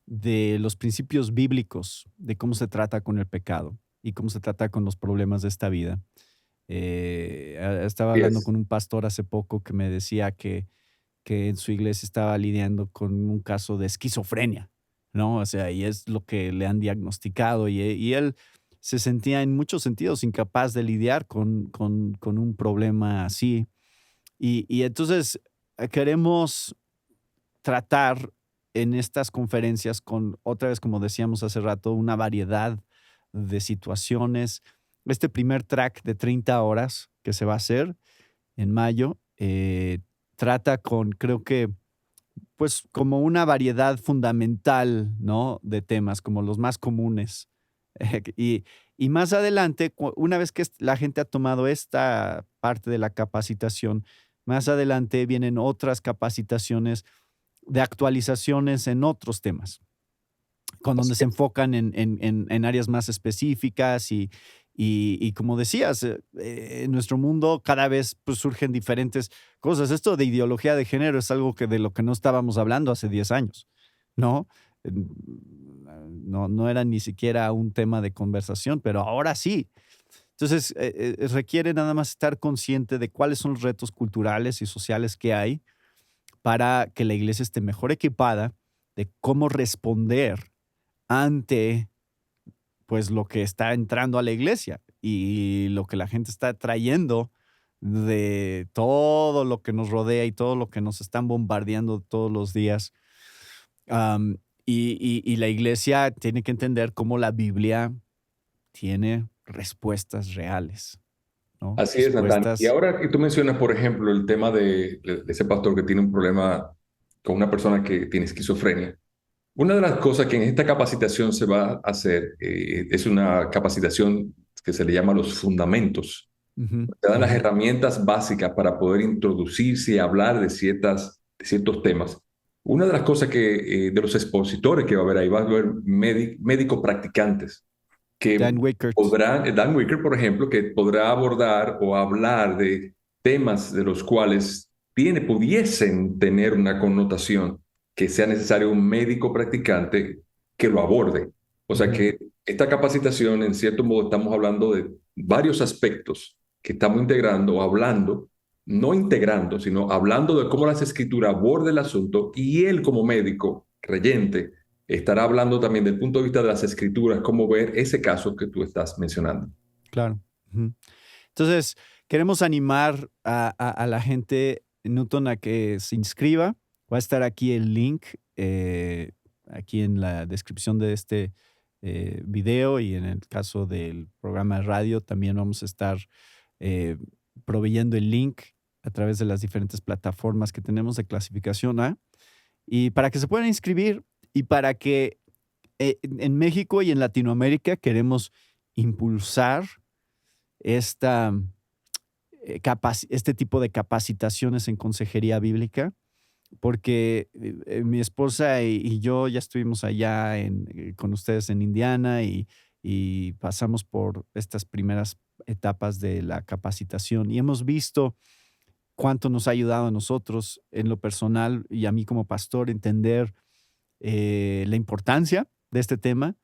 de los principios bíblicos, de cómo se trata con el pecado y cómo se trata con los problemas de esta vida. Estaba Así hablando es. con un pastor hace poco que me decía que en su iglesia estaba lidiando con un caso de esquizofrenia, ¿no? O sea, y es lo que le han diagnosticado y él se sentía en muchos sentidos incapaz de lidiar con un problema así. Y entonces queremos tratar en estas conferencias con, otra vez, como decíamos hace rato, una variedad de situaciones. Este primer track de 30 horas que se va a hacer en mayo, trata con, creo que, pues como una variedad fundamental, ¿no? De temas, como los más comunes. Y, y más adelante, una vez que la gente ha tomado esta parte de la capacitación, más adelante vienen otras capacitaciones de actualizaciones en otros temas, con donde Así se es. enfocan en áreas más específicas y como decías, en nuestro mundo cada vez pues, surgen diferentes cosas. Esto de ideología de género es algo que de lo que no estábamos hablando hace 10 años, ¿no? No era ni siquiera un tema de conversación, pero ahora sí. Entonces, requiere nada más estar consciente de cuáles son los retos culturales y sociales que hay para que la iglesia esté mejor equipada de cómo responder ante pues lo que está entrando a la iglesia. y lo que la gente está trayendo de todo lo que nos rodea y todo lo que nos están bombardeando todos los días. Am, y la iglesia tiene que entender cómo la Biblia tiene respuestas reales, ¿no? Así es, Natán. Y Respuestas. ahora que tú mencionas, por ejemplo, el tema de ese pastor que tiene un problema con una persona que tiene esquizofrenia. Una de las cosas que en esta capacitación se va a hacer es una capacitación que se le llama los fundamentos. Ujú, Te dan las ujú, herramientas básicas para poder introducirse y hablar de ciertos temas. Una de las cosas de los expositores que va a haber ahí, va a haber médicos practicantes que Dan Wickert. podrán, Dan Wicker, por ejemplo, que podrá abordar o hablar de temas de los cuales pudiesen tener una connotación que sea necesario un médico practicante que lo aborde. O sea Ujú, que esta capacitación, en cierto modo, estamos hablando de varios aspectos que estamos integrando o hablando, no integrando, sino hablando de cómo las escrituras abordan el asunto y él como médico creyente estará hablando también del punto de vista de las escrituras, cómo ver ese caso que tú estás mencionando. claro. Ujú. Entonces, queremos animar a la gente, Newton, a que se inscriba. Va a estar aquí el link, aquí en la descripción de este video, y en el caso del programa de radio también vamos a estar eh, proveyendo el link a través de las diferentes plataformas que tenemos de clasificación A, y para que se puedan inscribir y para que en México y en Latinoamérica queremos impulsar esta este tipo de capacitaciones en consejería bíblica, porque mi esposa y yo ya estuvimos allá con ustedes en Indiana, y pasamos por estas primeras etapas de la capacitación y hemos visto cuánto nos ha ayudado a nosotros en lo personal y a mí como pastor entender la importancia de este tema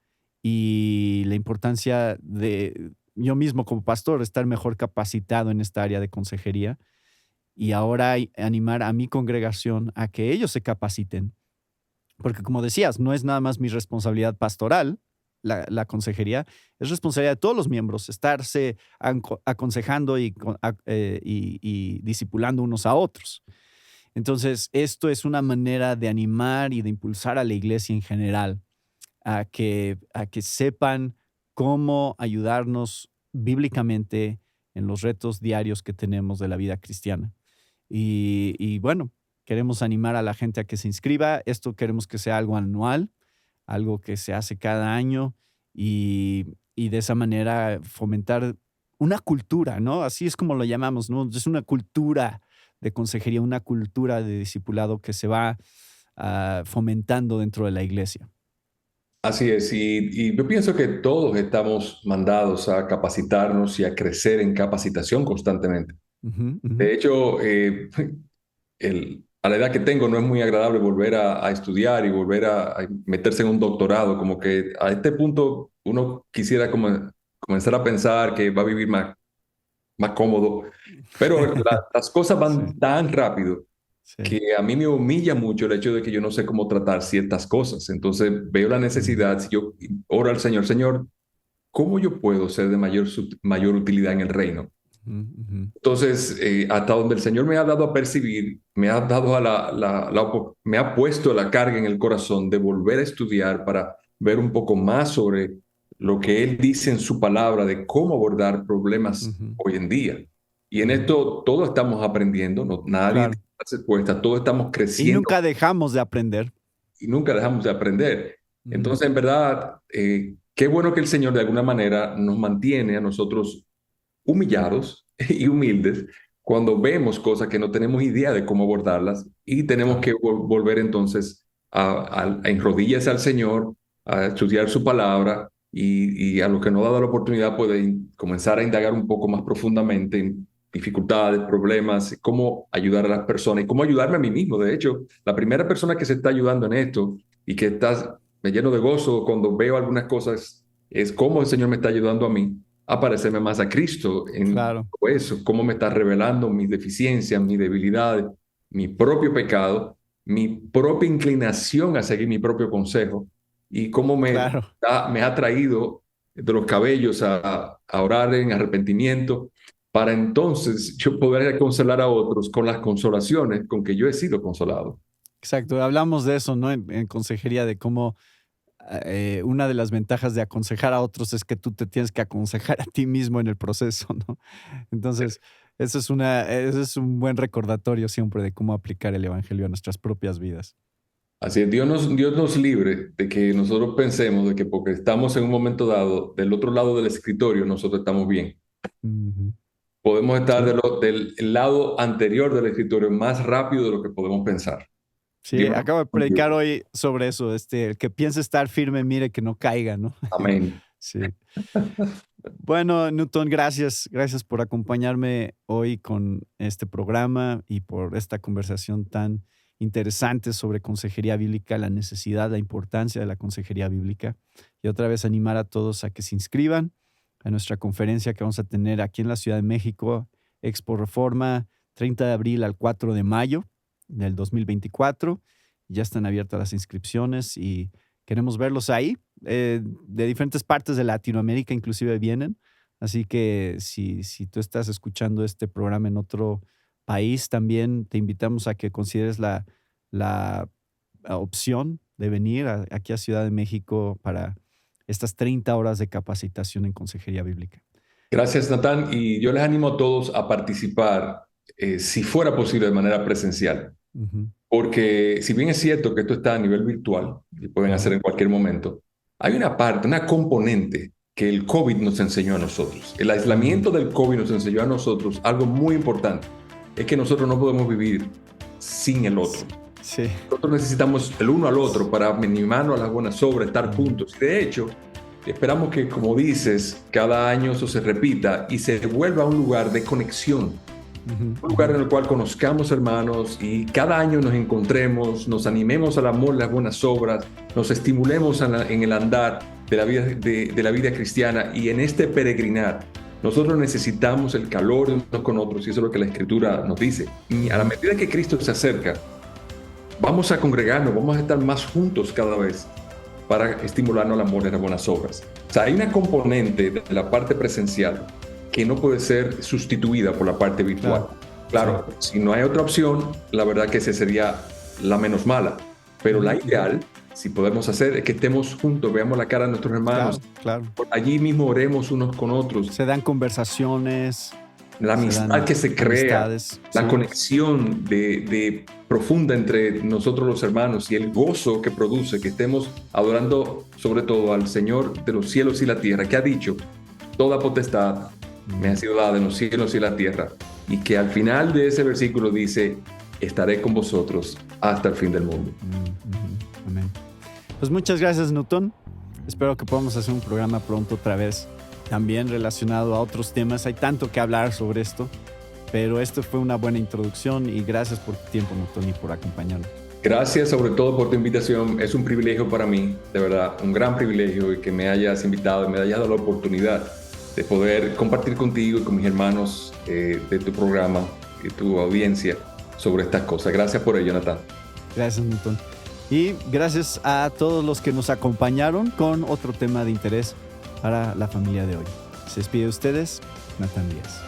y la importancia de yo mismo como pastor estar mejor capacitado en esta área de consejería, y ahora animar a mi congregación a que ellos se capaciten, porque como decías, no es nada más mi responsabilidad pastoral, la consejería, es responsabilidad de todos los miembros, estarse aconsejando y discipulando unos a otros. Entonces, esto es una manera de animar y de impulsar a la iglesia en general a que sepan cómo ayudarnos bíblicamente en los retos diarios que tenemos de la vida cristiana. Y bueno, queremos animar a la gente a que se inscriba. Esto queremos que sea algo anual, algo que se hace cada año, y de esa manera fomentar una cultura, ¿no? Así es como lo llamamos, ¿no? Es una cultura de consejería, una cultura de discipulado que se va fomentando dentro de la iglesia. Así es, y yo pienso que todos estamos mandados a capacitarnos y a crecer en capacitación constantemente. Ujú, ujú. De hecho, a la edad que tengo no es muy agradable volver a estudiar y volver a meterse en un doctorado, como que a este punto uno quisiera comenzar a pensar que va a vivir más cómodo, pero las cosas Sí, van tan rápido sí. que a mí me humilla mucho el hecho de que yo no sé cómo tratar ciertas cosas. Entonces veo la Mm, necesidad, si yo oro al Señor, Señor, ¿cómo yo puedo ser de mayor utilidad en el reino? ujú, ujú. Entonces, hasta donde el Señor me ha dado a percibir, me ha dado me ha puesto la carga en el corazón de volver a estudiar para ver un poco más sobre lo que Él dice en su palabra de cómo abordar problemas Ujú, hoy en día. Y en ujú. esto todos estamos aprendiendo, no, nadie Claro. tiene las respuestas, todos estamos Y creciendo nunca dejamos de aprender. y nunca dejamos de aprender. Ujú, Entonces, en verdad, qué bueno que el Señor de alguna manera nos mantiene a nosotros humillados y humildes cuando vemos cosas que no tenemos idea de cómo abordarlas y tenemos claro. que volver entonces en rodillas al Señor, a estudiar su palabra y a los que no ha dado la oportunidad pueden comenzar a indagar un poco más profundamente en dificultades, problemas, cómo ayudar a las personas y cómo ayudarme a mí mismo. De hecho, la primera persona que se está ayudando en esto y que me lleno de gozo cuando veo algunas cosas es cómo el Señor me está ayudando a mí a parecerme más a Cristo en Claro, todo eso, cómo me está revelando mis deficiencias, mis debilidades, mi propio pecado, mi propia inclinación a seguir mi propio consejo y cómo claro. me ha traído de los cabellos a orar en arrepentimiento, para entonces yo poder consolar a otros con las consolaciones con que yo he sido consolado. Exacto, hablamos de eso, ¿no? En consejería, de cómo una de las ventajas de aconsejar a otros es que tú te tienes que aconsejar a ti mismo en el proceso, ¿no? Entonces, eso es un buen recordatorio siempre de cómo aplicar el evangelio a nuestras propias vidas. Así es, Dios nos libre de que nosotros pensemos de que porque estamos en un momento dado del otro lado del escritorio, nosotros estamos bien. Ujú. Podemos estar Sí, del lado anterior del escritorio más rápido de lo que podemos pensar. sí, Dios acabo de nos libre. predicar hoy sobre eso, el que piense estar firme, mire que no caiga, ¿no? Amén. Sí. Bueno, Newton, gracias. Gracias por acompañarme hoy con este programa y por esta conversación tan interesante sobre consejería bíblica, la necesidad, la importancia de la consejería bíblica. Y otra vez animar a todos a que se inscriban a nuestra conferencia que vamos a tener aquí en la Ciudad de México, Expo Reforma, 30 de abril al 4 de mayo del 2024. Ya están abiertas las inscripciones y queremos verlos ahí. De diferentes partes de Latinoamérica inclusive vienen. Así que si tú estás escuchando este programa en otro país, también te invitamos a que consideres la opción de venir aquí a Ciudad de México para estas 30 horas de capacitación en consejería bíblica. Gracias, Natán. Y yo les animo a todos a participar, si fuera posible, de manera presencial. Ujú, Porque si bien es cierto que esto está a nivel virtual y pueden hacer ujú, en cualquier momento, hay una parte, una componente que el COVID nos enseñó a nosotros. El ujú. aislamiento del COVID nos enseñó a nosotros algo muy importante. Es que nosotros no podemos vivir sin el otro. Sí. Nosotros necesitamos el uno al otro para animarnos a las buenas obras, estar Ujú, juntos. De hecho, esperamos que, como dices, cada año eso se repita y se vuelva un lugar de conexión, ujú, un lugar ujú. en el cual conozcamos hermanos y cada año nos encontremos, nos animemos al amor, las buenas obras, nos estimulemos en el andar de la vida cristiana y en este peregrinar. Nosotros necesitamos el calor de unos con otros y eso es lo que la Escritura nos dice. Y a la Ujú. medida que Cristo se acerca, vamos a congregarnos, vamos a estar más juntos cada vez para estimularnos al amor y las buenas obras. O sea, hay una componente de la parte presencial que no puede ser sustituida por la parte virtual. Claro, sí. Claro, si no hay otra opción, la verdad que esa sería la menos mala. Pero la Ujú, ujú. ideal, si podemos hacer, es que estemos juntos, veamos la cara de nuestros hermanos, Claro, claro. allí mismo oremos unos con otros, Se dan conversaciones, la se amistad dan que se crea, amistades, la sí. conexión de profunda entre nosotros los hermanos y el gozo que produce que estemos adorando sobre todo al Señor de los cielos y la tierra, que ha dicho, toda potestad me ha sido dada en los cielos y la tierra, y que al final de ese versículo dice, estaré con vosotros hasta el fin del mundo. Ujú, amén. Pues muchas gracias, Newton. Espero que podamos hacer un programa pronto otra vez, también relacionado a otros temas. Hay tanto que hablar sobre esto, pero esto fue una buena introducción y gracias por tu tiempo, Newton, y por acompañarnos. Gracias sobre todo por tu invitación. Es un privilegio para mí, de verdad, un gran privilegio y que me hayas invitado y me hayas dado la oportunidad de poder compartir contigo y con mis hermanos de tu programa y tu audiencia sobre estas cosas. Gracias por ello, Natán. Gracias, Newton. Y gracias a todos los que nos acompañaron con otro tema de interés para la familia de hoy. Se despide de ustedes, Natán Díaz.